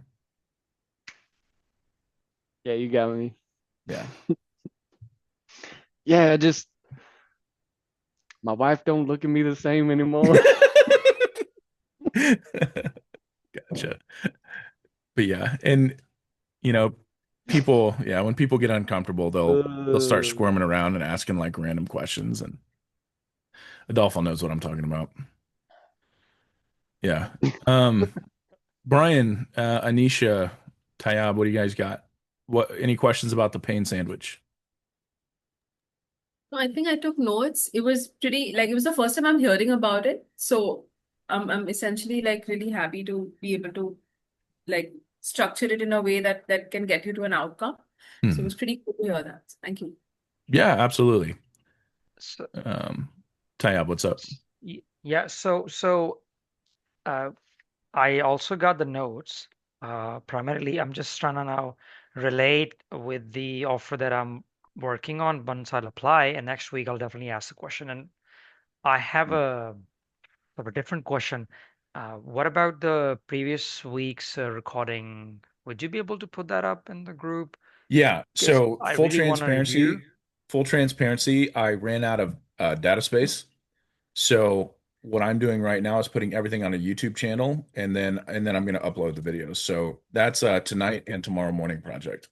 Yeah, you got me. Yeah. Yeah, just my wife don't look at me the same anymore. Gotcha. But yeah, and you know, people, yeah, when people get uncomfortable, they'll start Uh, squirming around and asking like random questions, and Adolfo knows what I'm talking about. Yeah. Um, Brian, Anisha, Tayab, what do you guys got? Any questions about the pain sandwich? No, I think I took notes. It was pretty like it was the first time I'm hearing about it. So I'm essentially like really happy to be able to like structure it in a way that can get you to an outcome. So it Hmm. was pretty cool to hear that. Thank you. Yeah, absolutely. So, Um, Tayab, what's up? yeah, uh, I also got the notes. Primarily, I'm just trying to now relate with the offer that I'm working on once I'll apply, and next week I'll definitely ask the question. And I have a different question. What about the previous week's recording? Would you be able to put that up in the group? Yeah, Because so I really want to review. full transparency, I ran out of data space. So what I'm doing right now is putting everything on a YouTube channel and then I'm going to upload the videos. So that's tonight and tomorrow morning project.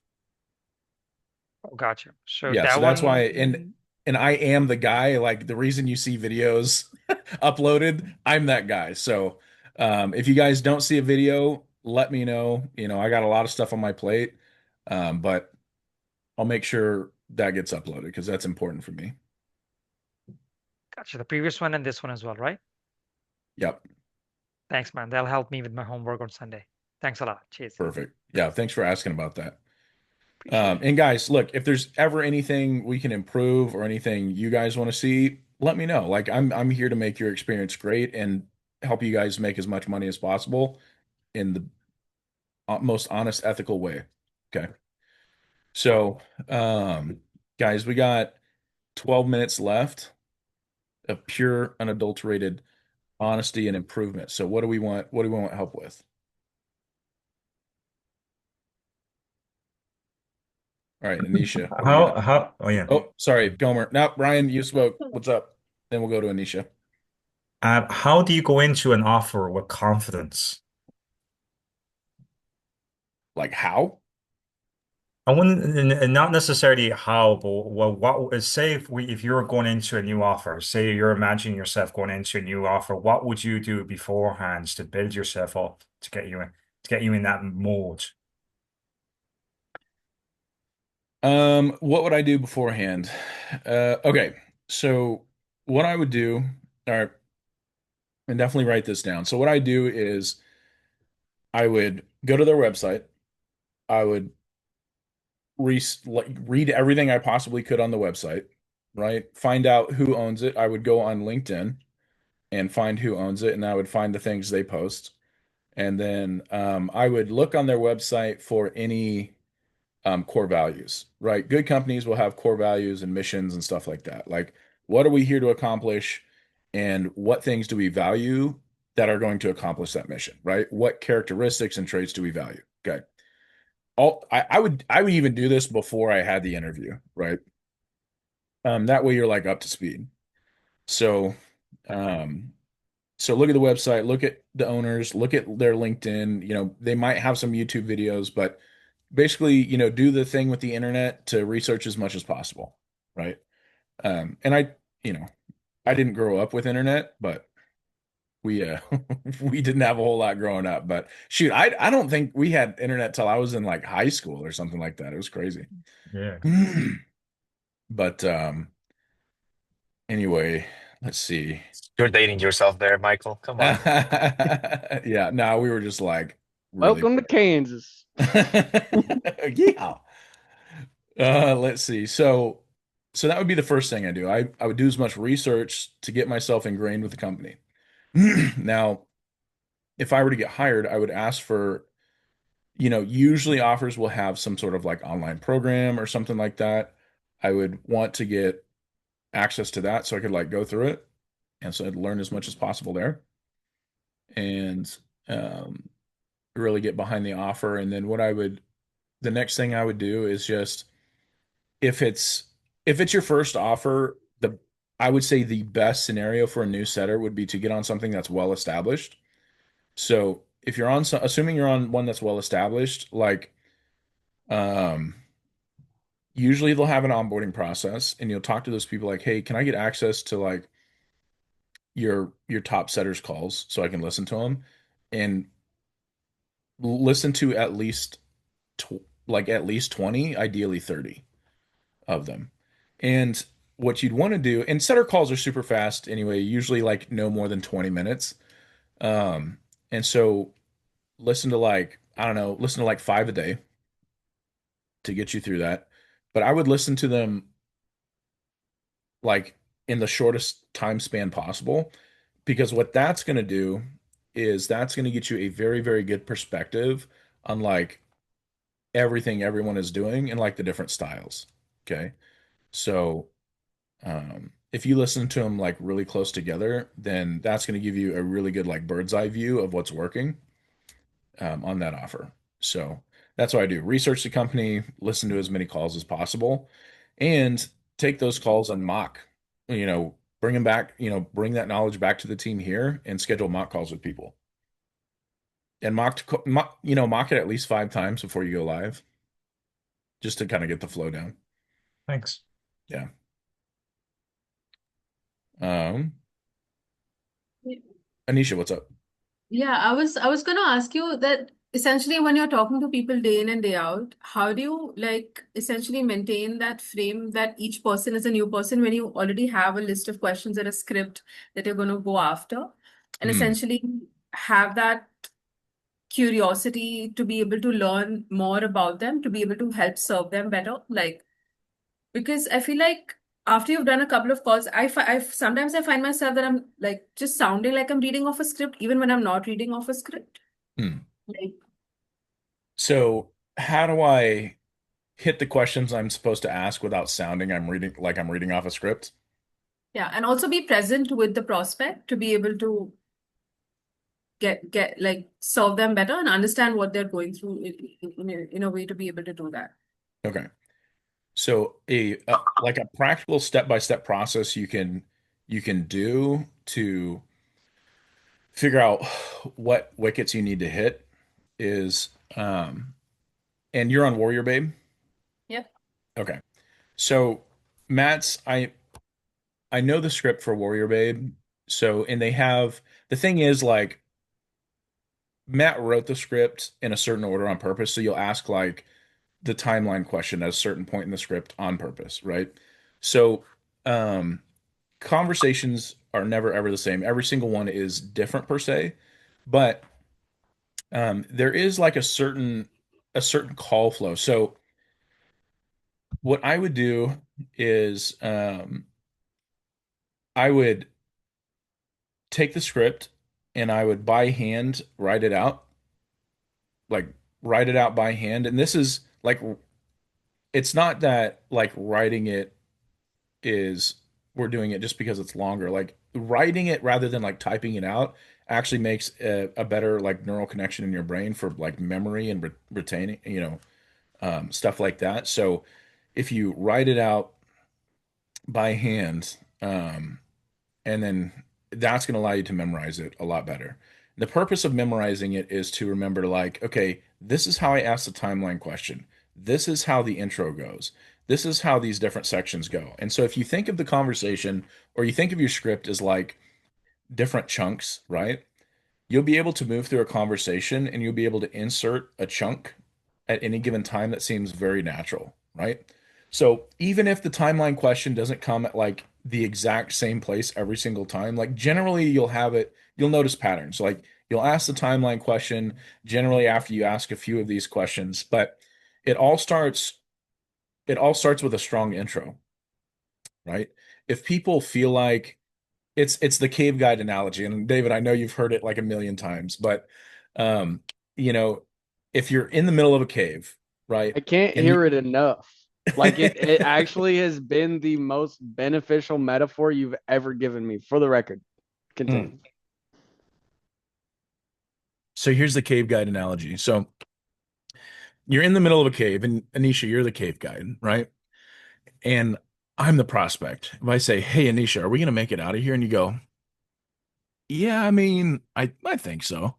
Oh, gotcha. So Yeah, that so that's why and one, and I am the guy, like the reason you see videos uploaded, I'm that guy. So if you guys don't see a video, let me know. I got a lot of stuff on my plate. But I'll make sure that gets uploaded because that's important for me. gotcha. The previous one and this one as well, right? Yep, Thanks, man. That'll help me with my homework on Sunday. Thanks a lot. Cheers. perfect. Yeah, thanks for asking about that. Appreciate it. And guys, look, if there's ever anything we can improve or anything you guys want to see, let me know. Like I'm here to make your experience great and help you guys make as much money as possible in the most honest, ethical way. Okay. So, guys, we got 12 minutes left of pure, unadulterated honesty and improvement. So what do we want? What do we want help with? All right, Anisha, what do you got? Oh yeah. Oh, sorry, Gomer. No, Brian, you spoke. What's up? Then we'll go to Anisha. How do you go into an offer with confidence? Like how? I wouldn't, and not necessarily how, but what say if you're going into a new offer, say you're imagining yourself going into a new offer, what would you do beforehand to build yourself up to get you in that mode? What would I do beforehand? Okay, so what I would do, all right, and definitely write this down. So what I do is I would go to their website. I would read everything I possibly could on the website, right? Find out who owns it. I would go on LinkedIn and find who owns it, and I would find the things they post. And then I would look on their website for any core values, right? Good companies will have core values and missions and stuff like that. Like, what are we here to accomplish, and what things do we value that are going to accomplish that mission, right? What characteristics and traits do we value? Okay. I would even do this before I had the interview, right? That way you're like up to speed. So, um, so look at the website, look at the owners, look at their LinkedIn. They might have some YouTube videos, but basically, do the thing with the internet to research as much as possible, right? And you know, I didn't grow up with internet, but we we didn't have a whole lot growing up. But shoot, I don't think we had internet till I was in like high school or something like that. It was crazy. Yeah. But Anyway, let's see. You're dating yourself there, Michael. Come on. Yeah, no, we were just like really. Welcome to Kansas. Yeah. Let's see. So that would be the first thing I do. I would do as much research to get myself ingrained with the company. Now, if I were to get hired, I would ask for, usually offers will have some sort of like online program or something like that. I would want to get access to that so I could like go through it. And so I'd learn as much as possible there and um, really get behind the offer. And then the next thing I would do is just if it's if it's your first offer, I would say the best scenario for a new setter would be to get on something that's well established. So if you're on, assuming you're on one that's well established, like um, usually they'll have an onboarding process, and you'll talk to those people like, "Hey, can I get access to like your top setters calls so I can listen to them and listen to at least at least 20, ideally 30 of them." And what you'd want to do, and setter calls are super fast anyway, usually like no more than 20 minutes. And so listen to like, I don't know, listen to like five a day to get you through that. But I would listen to them like in the shortest time span possible because what that's going to do is that's going to get you a very, very good perspective on like everything everyone is doing and like the different styles. Okay. So if you listen to them like really close together, then that's going to give you a really good like bird's eye view of what's working on that offer. So that's what I do. Research the company, listen to as many calls as possible, and take those calls and mock, bring them back, bring that knowledge back to the team here and schedule mock calls with people. And mock it at least 5 times before you go live, just to kind of get the flow down. Thanks. Yeah. Um, Anisha, what's up? Yeah, I was gonna ask you that essentially when you're talking to people day in and day out, how do you like essentially maintain that frame that each person is a new person when you already have a list of questions and a script that you're gonna go after, and Hmm. essentially have that curiosity to be able to learn more about them, to be able to help serve them better? Like, because I feel like after you've done a couple of calls, sometimes I find myself that I'm like just sounding like I'm reading off a script, even when I'm not reading off a script. Hmm. Like, So how do I hit the questions I'm supposed to ask without sounding I'm reading off a script? yeah, and also be present with the prospect to be able to get like serve them better and understand what they're going through in a way to be able to do that. Okay. So like a practical step-by-step process you can do to figure out what wickets you need to hit is and you're on Warrior Babe? Yep. Okay. So Matt's I know the script for Warrior Babe. So and they have the thing is like Matt wrote the script in a certain order on purpose. So you'll ask like the timeline question at a certain point in the script on purpose, right? So um conversations are never ever the same. Every single one is different per se, but there is like a certain call flow. So what I would do is I would take the script and I would by hand write it out, like write it out by hand. And this is like it's not that like writing it is we're doing it just because it's longer. Like writing it rather than like typing it out actually makes a better like neural connection in your brain for like memory and retaining, stuff like that. So if you write it out by hand, and then that's going to allow you to memorize it a lot better. The purpose of memorizing it is to remember, like, okay, this is how I ask the timeline question. This is how the intro goes. This is how these different sections go. And so if you think of the conversation or you think of your script as like different chunks, right? You'll be able to move through a conversation and you'll be able to insert a chunk at any given time that seems very natural, right? So even if the timeline question doesn't come at like the exact same place every single time. Like generally you'll notice patterns. Like you'll ask the timeline question generally after you ask a few of these questions, but it all starts it all starts with a strong intro, right? If people feel like it's the cave guide analogy, and David, I know you've heard it like a million times, but um, you know, if you're in the middle of a cave, right? I can't And you hear it enough. Like it actually has been the most beneficial metaphor you've ever given me. For the record, Mm. continue. So here's the cave guide analogy. So you're in the middle of a cave, and Anisha, you're the cave guide, right? And I'm the prospect. If I say, "Hey, Anisha, are we gonna make it out of here?" and you go, "Yeah, I mean, I think so.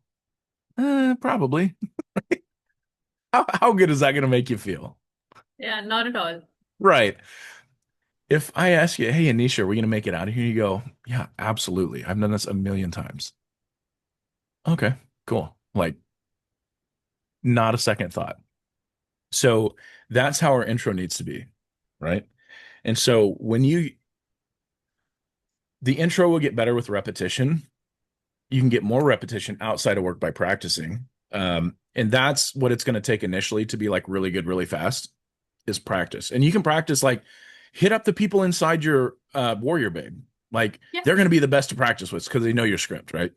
Probably." How good is that gonna make you feel? Yeah, not at all. Right. If I ask you, "Hey, Anisha, are we gonna make it out of here?" you go, "Yeah, absolutely. I've done this a million times." Okay, cool. Like, not a second thought. So that's how our intro needs to be, right? And so the intro will get better with repetition. You can get more repetition outside of work by practicing. And that's what it's going to take initially to be like really good, really fast is practice. And you can practice like hit up the people inside your warrior babe. Like Yeah. they're going to be the best to practice with because they know your script, right?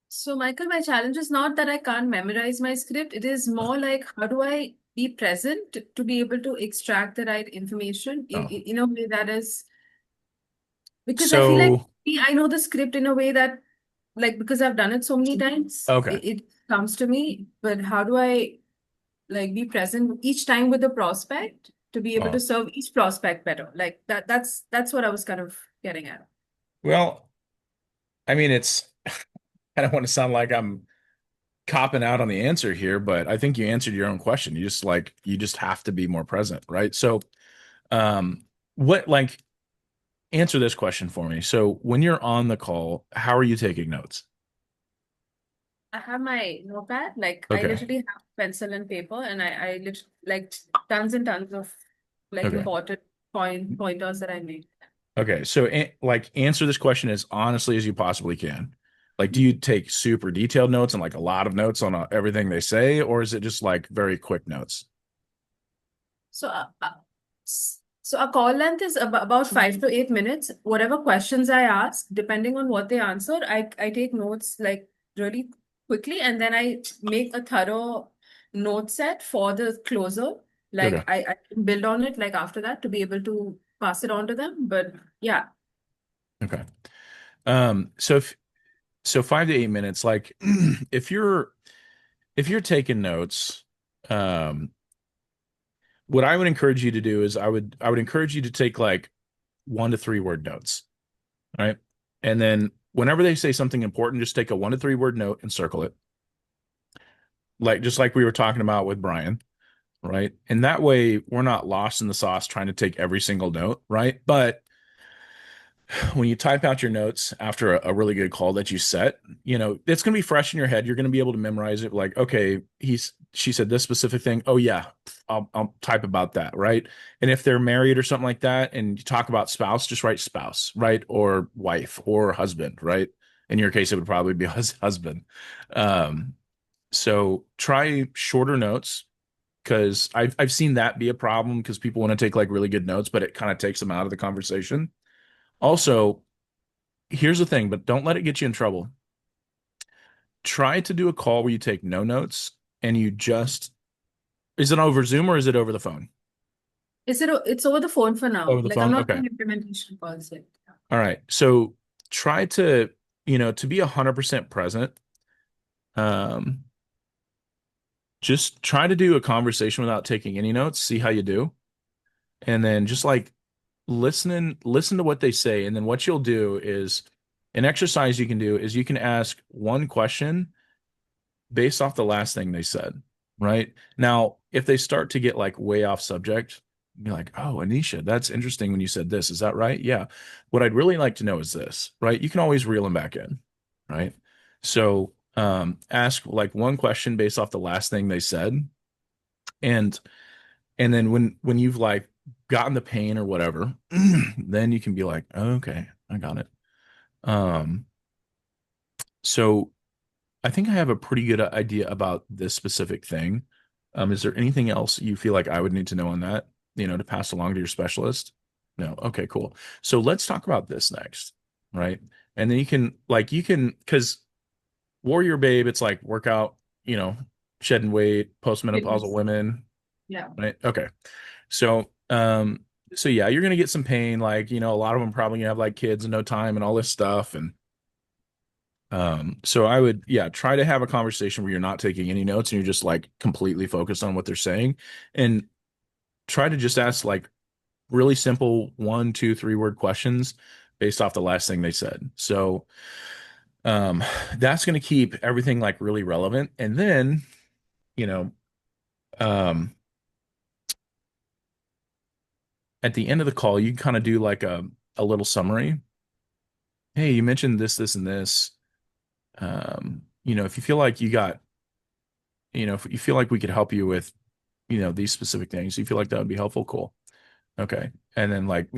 So, Michael, my challenge is not that I can't memorize my script. It is more like how do I be present to be able to extract the right information Oh. in a way that is because I feel like So, I know the script in a way that like because I've done it so many times, okay. it comes to me. But how do I like be present each time with the prospect to be able to Oh. serve each prospect better? Like that's what I was kind of getting at. Well, I mean, I don't want to sound like I'm copping out on the answer here, but I think you answered your own question. You just have to be more present, right? So, what like answer this question for me. So, when you're on the call, how are you taking notes? I have my notepad, like I Okay. literally have pencil and paper, and I literally like tons and tons of like Okay. important pointers that I make. Okay. So, like, answer this question as honestly as you possibly can. Like, do you take super detailed notes and like a lot of notes on everything they say, or is it just like very quick notes? So, so a call length is about 5 to 8 minutes. Whatever questions I ask, depending on what they answer, I take notes like really quickly, and then I make a thorough note set for the closer. Okay. Like I can build on it like after that to be able to pass it on to them. But yeah. Okay. So if 5 to 8 minutes, like if you're taking notes, um, what I would encourage you to do is I would encourage you to take like 1 to 3 word notes, right? And then whenever they say something important, just take a 1 to 3 word note and circle it. Like just like we were talking about with Brian, right? And that way we're not lost in the sauce trying to take every single note, right? But when you type out your notes after a really good call that you set, it's going to be fresh in your head. You're going to be able to memorize it. Like, okay, she said this specific thing. Oh yeah, I'll type about that, right? And if they're married or something like that, and you talk about spouse, just write spouse, right, or wife or husband, right? In your case, it would probably be husband. Um, so try shorter notes because I've seen that be a problem because people want to take like really good notes, but it kind of takes them out of the conversation. Also, here's the thing, but don't let it get you in trouble. Try to do a call where you take no notes and is it over Zoom or is it over the phone? It's over the phone for now. Over the Like I'm phone? not Okay. doing implementation calls yet. All right. So try to be 100% present. Um, just try to do a conversation without taking any notes, see how you do. And then just like listen to what they say. And then what you'll do is an exercise you can do is you can ask one question based off the last thing they said, right? Now, if they start to get like way off subject, be like, oh, Anisha, that's interesting when you said this. Is that right? Yeah. What I'd really like to know is this, right? You can always reel them back in, right? So ask like one question based off the last thing they said. And and then when you've like gotten the pain or whatever, then you can be like, oh, okay, I got it. Um, so I think I have a pretty good idea about this specific thing. Is there anything else you feel like I would need to know on that, to pass along to your specialist? No. Okay, cool. So let's talk about this next, right? And then because Warrior Babe, it's like workout, shedding weight, postmenopausal Fitness. women, Yeah. right? Okay. So, so yeah, you're gonna get some pain. Like, a lot of them probably gonna have like kids and no time and all this stuff. And so I would, yeah, try to have a conversation where you're not taking any notes and you're just like completely focused on what they're saying, and try to just ask like really simple 1, 2, 3 word questions based off the last thing they said. So, um, that's gonna keep everything like really relevant. And then, you know, um, at the end of the call, you kind of do like a little summary. Hey, you mentioned this, this, and this. If you feel like if you feel like we could help you with, these specific things, you feel like that would be helpful, cool. Okay. And then like,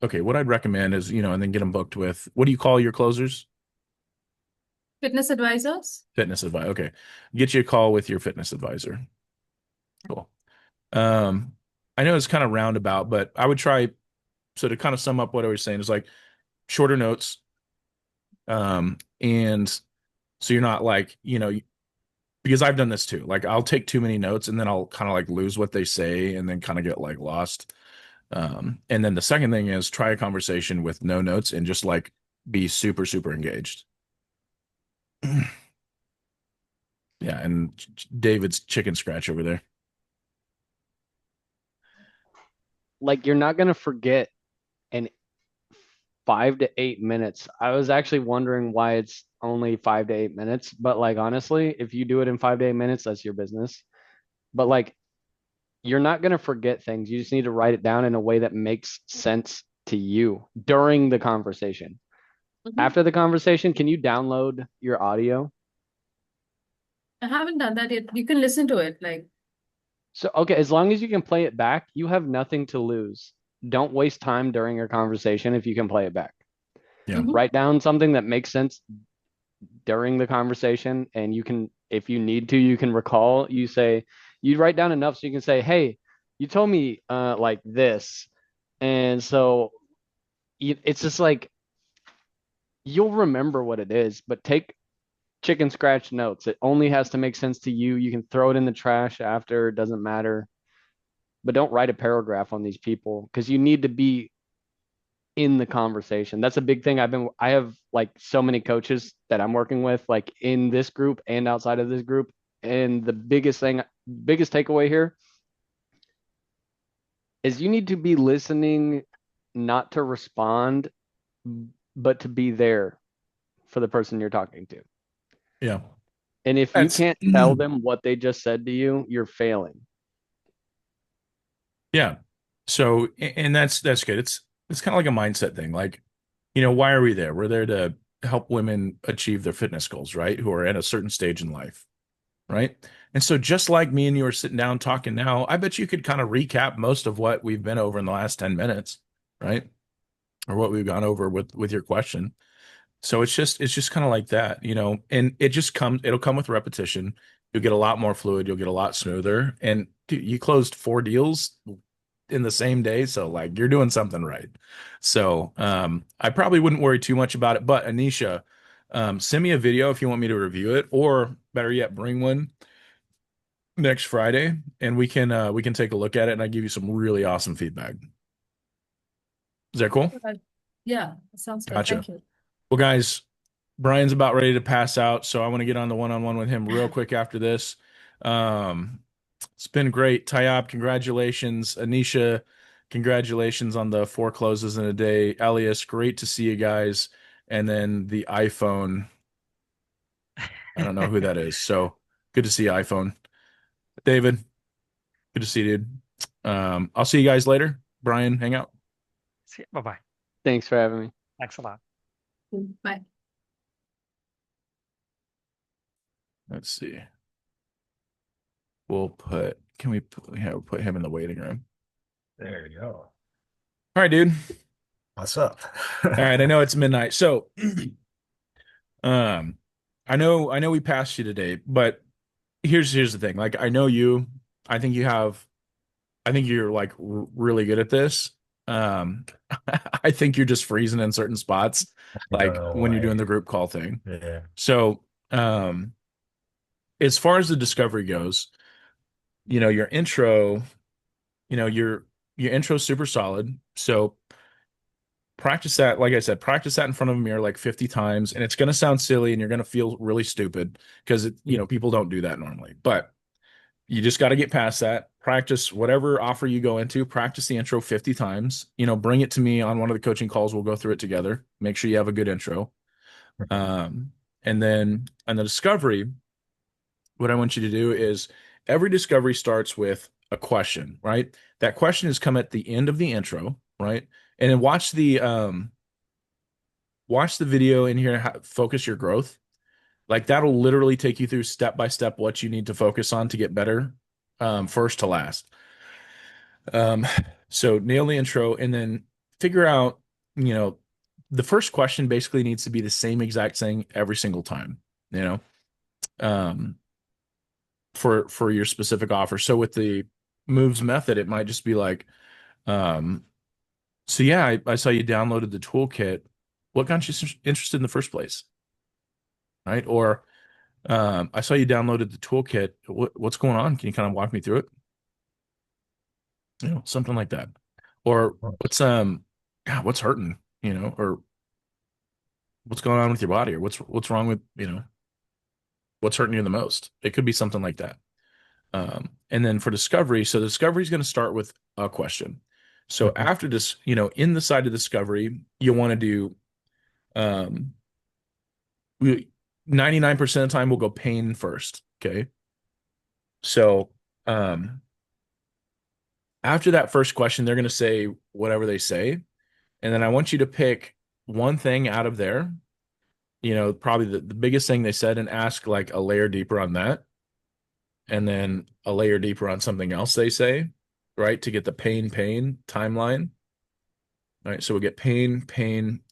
okay, what I'd recommend is, and then get them booked with, what do you call your closers? Fitness advisors. Fitness advisor. Okay. Get you a call with your fitness advisor. Cool. Um, I know it's kind of roundabout, but I would try, so to kind of sum up what I was saying is like shorter notes. And so you're not like, because I've done this too. Like I'll take too many notes and then I'll kind of like lose what they say and then kind of get like lost. And then the second thing is try a conversation with no notes and just like be super, super engaged. Yeah, and David's chicken scratch over there. Like you're not gonna forget in 5 to 8 minutes. I was actually wondering why it's only 5 to 8 minutes, but like honestly, if you do it in 5 to 8 minutes, that's your business. But like you're not gonna forget things. You just need to write it down in a way that makes sense to you during the conversation. Mhm. After the conversation, can you download your audio? I haven't done that yet. You can listen to it. Like, So, okay, as long as you can play it back, you have nothing to lose. Don't waste time during your conversation if you can play it back. Yeah. Mhm. Write down something that makes sense during the conversation, and you can, if you need to, you can recall. You write down enough so you can say, "Hey, you told me like this," and so it's just like you'll remember what it is, but take chicken scratch notes. It only has to make sense to you. You can throw it in the trash after, it doesn't matter. But don't write a paragraph on these people because you need to be in the conversation. That's a big thing. I have like so many coaches that I'm working with, like in this group and outside of this group. And the biggest takeaway here is you need to be listening, not to respond, but to be there for the person you're talking to. Yeah. And if you That's can't tell them what they just said to you, you're failing. yeah. So and that's good. It's kind of like a mindset thing. Like, why are we there? We're there to help women achieve their fitness goals, right? Who are at a certain stage in life, right? And so just like me and you are sitting down talking now, I bet you could kind of recap most of what we've been over in the last 10 minutes, right? Or what we've gone over with your question. So it's just kind of like that, and it'll come with repetition. You'll get a lot more fluid, you'll get a lot smoother. And dude, you closed 4 deals in the same day, so like you're doing something right. So I probably wouldn't worry too much about it. But Anisha, send me a video if you want me to review it, or better yet, bring one next Friday and we can take a look at it and I give you some really awesome feedback. Is that cool? yeah, that sounds good. Gotcha. Thank you. Well, guys, Brian's about ready to pass out, so I want to get on the one-on-one with him real quick after this. Um, it's been great. Tayab, congratulations. Anisha, congratulations on the 4 closes in a day. Elias, great to see you guys. And then the iPhone, I don't know who that is. So good to see you, iPhone. David, good to see you, dude. I'll see you guys later. Brian, hang out. See, bye-bye. Thanks for having me. Thanks a lot. Bye. Let's see. Can we put him in the waiting room? There you go. All right, dude. What's up? All right, I know it's midnight. So, um, I know we passed you today, but here's the thing. Like, I know you. I think you have. I think you're like really good at this. Um, I think you're just freezing in certain spots, like No when you're doing way. the group call thing. Yeah. So, as far as the discovery goes, your intro, your intro's super solid. So practice that. Like I said, practice that in front of a mirror like 50 times, and it's going to sound silly, and you're going to feel really stupid because people don't do that normally. But you just got to get past that. Practice whatever offer you go into. Practice the intro 50 times. Bring it to me on one of the coaching calls. We'll go through it together. Make sure you have a good intro. Um, and then on the discovery, what I want you to do is every discovery starts with a question, right? That question is come at the end of the intro, right? And then watch the video in here, focus your growth. Like that'll literally take you through step by step what you need to focus on to get better, first to last. Um, so nail the intro and then figure out, the first question basically needs to be the same exact thing every single time, you know, um, for your specific offer. So with the moves method, it might just be like, um, so yeah, I saw you downloaded the toolkit. What got you interested in the first place? Right? Or I saw you downloaded the toolkit. What's going on? Can you kind of walk me through it? Something like that. Or what's hurting, or what's going on with your body, or what's wrong with, what's hurting you the most. It could be something like that. And then for discovery, so discovery is going to start with a question. So after this, in the side of discovery, you want to do 99% of the time we'll go pain first. Okay. So after that first question, they're going to say whatever they say. And then I want you to pick one thing out of there, probably the biggest thing they said, and ask like a layer deeper on that. And then a layer deeper on something else they say, right? To get the pain timeline. All right. So we'll get pain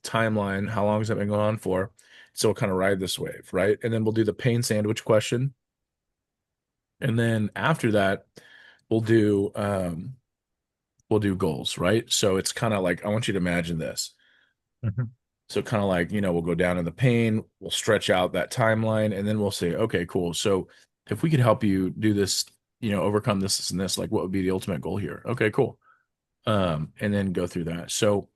timeline. How long has that been going on for? So we'll kind of ride this wave, right? And then we'll do the pain sandwich question. And then after that, we'll do goals, right? So it's kind of like, I want you to imagine this. So kind of like, we'll go down in the pain, we'll stretch out that timeline, and then we'll say, okay, cool. So if we could help you do this, overcome this and this, like what would be the ultimate goal here? Okay, cool. And then go through that. So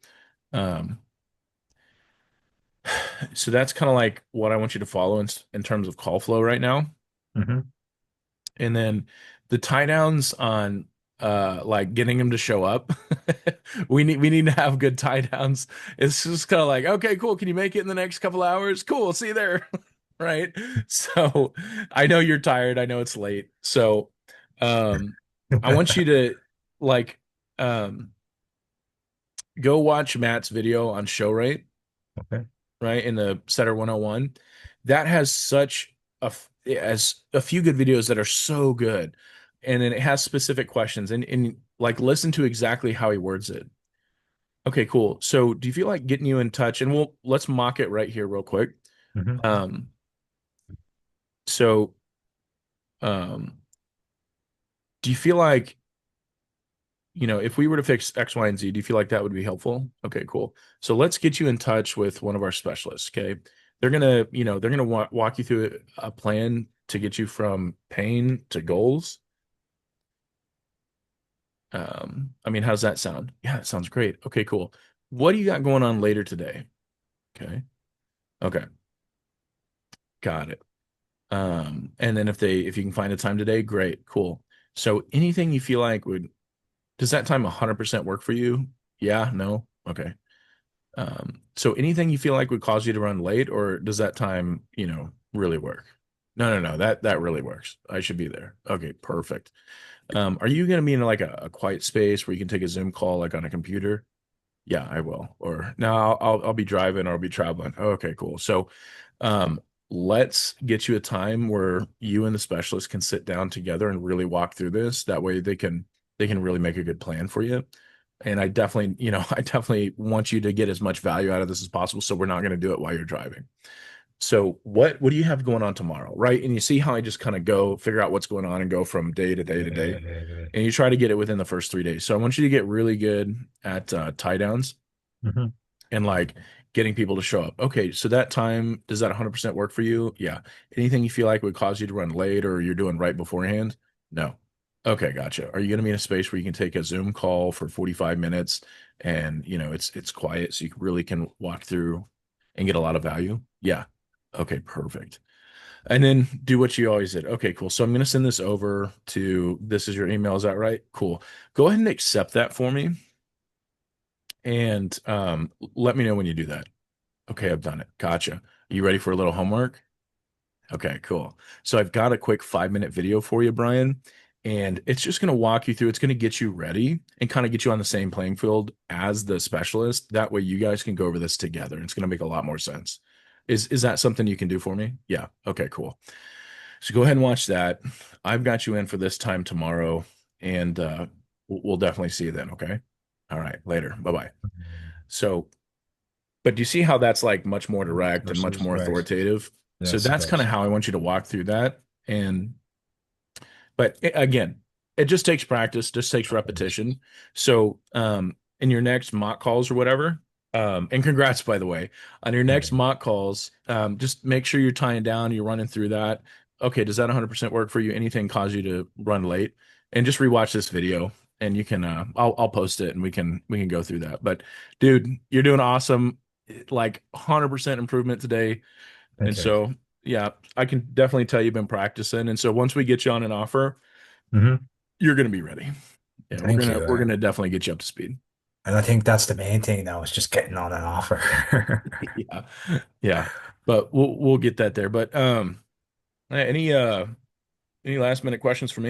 so that's kind of like what I want you to follow in terms of call flow right now. And then the tie downs on like getting them to show up. we need to have good tie downs. It's just kind of like, okay, cool. Can you make it in the next couple hours? Cool. See you there. Right. So I know you're tired. I know it's late. So I want you to like go watch Matt's video on show rate. Okay. Right, in the Setter 101. That has as a few good videos that are so good. And then it has specific questions and like listen to exactly how he words it. Okay, cool. So do you feel like getting you in touch? And let's mock it right here real quick. So do you feel like, if we were to fix X, Y, and Z, do you feel like that would be helpful? Okay, cool. So let's get you in touch with one of our specialists. Okay. They're going to walk you through a plan to get you from pain to goals. I mean, how's that sound? Yeah, it sounds great. Okay, cool. What do you got going on later today? Okay. Got it. And then if you can find a time today, great, cool. So anything you feel like does that time 100% work for you? Yeah, no? Okay. So anything you feel like would cause you to run late, or does that time, really work? No. That really works. I should be there. Okay, perfect. Are you going to be in like a quiet space where you can take a Zoom call like on a computer? Yeah, I will. Or no, I'll be driving or I'll be traveling. Okay, cool. So, let's get you a time where you and the specialist can sit down together and really walk through this. That way they can they can really make a good plan for you. And I definitely, I definitely want you to get as much value out of this as possible. So we're not going to do it while you're driving. So what do you have going on tomorrow, right? And you see how I just kind of go figure out what's going on and go from day to day to day, and you try to get it within the first 3 days. So I want you to get really good at tie downs Mhm. and like getting people to show up. Okay, so that time, does that 100% work for you? Yeah. Anything you feel like would cause you to run late or you're doing right beforehand? No. Okay, gotcha. Are you going to be in a space where you can take a Zoom call for 45 minutes and, it's quiet so you really can walk through and get a lot of value? Yeah. Okay, perfect. And then do what you always did. Okay, cool. So I'm going to send this over to this is your email. Is that right? Cool. Go ahead and accept that for me and let me know when you do that. Okay, I've done it. Gotcha. Are you ready for a little homework? Okay, cool. So I've got a quick 5-minute video for you, Brian, and it's just going to walk you through. It's going to get you ready and kind of get you on the same playing field as the specialist. That way you guys can go over this together. It's going to make a lot more sense. Is that something you can do for me? Yeah. Okay, cool. So go ahead and watch that. I've got you in for this time tomorrow, and we'll definitely see you then, okay? All right, later. Bye-bye. So but do you see how that's like much more direct and much Versus more right. authoritative? So Yes, it that's kind of does. how I want you to walk through that. And again, it just takes practice, just takes repetition. So in your next mock calls or whatever, and congrats by the way, on your next mock calls, just make sure you're tying down, you're running through that. Okay, does that 100% work for you? Anything cause you to run late? And just rewatch this video and you can I'll post it and we can go through that. But dude, you're doing awesome. Like 100% improvement today. And Thank you. so, yeah, I can definitely tell you've been practicing. And so once we get you on an offer, Hmm. you're going to be ready. Yeah, we're Thank gonna you. we're gonna definitely get you up to speed. And I think that's the main thing now is just getting on an offer. Yeah, yeah, but we'll get that there. But any last minute questions for me?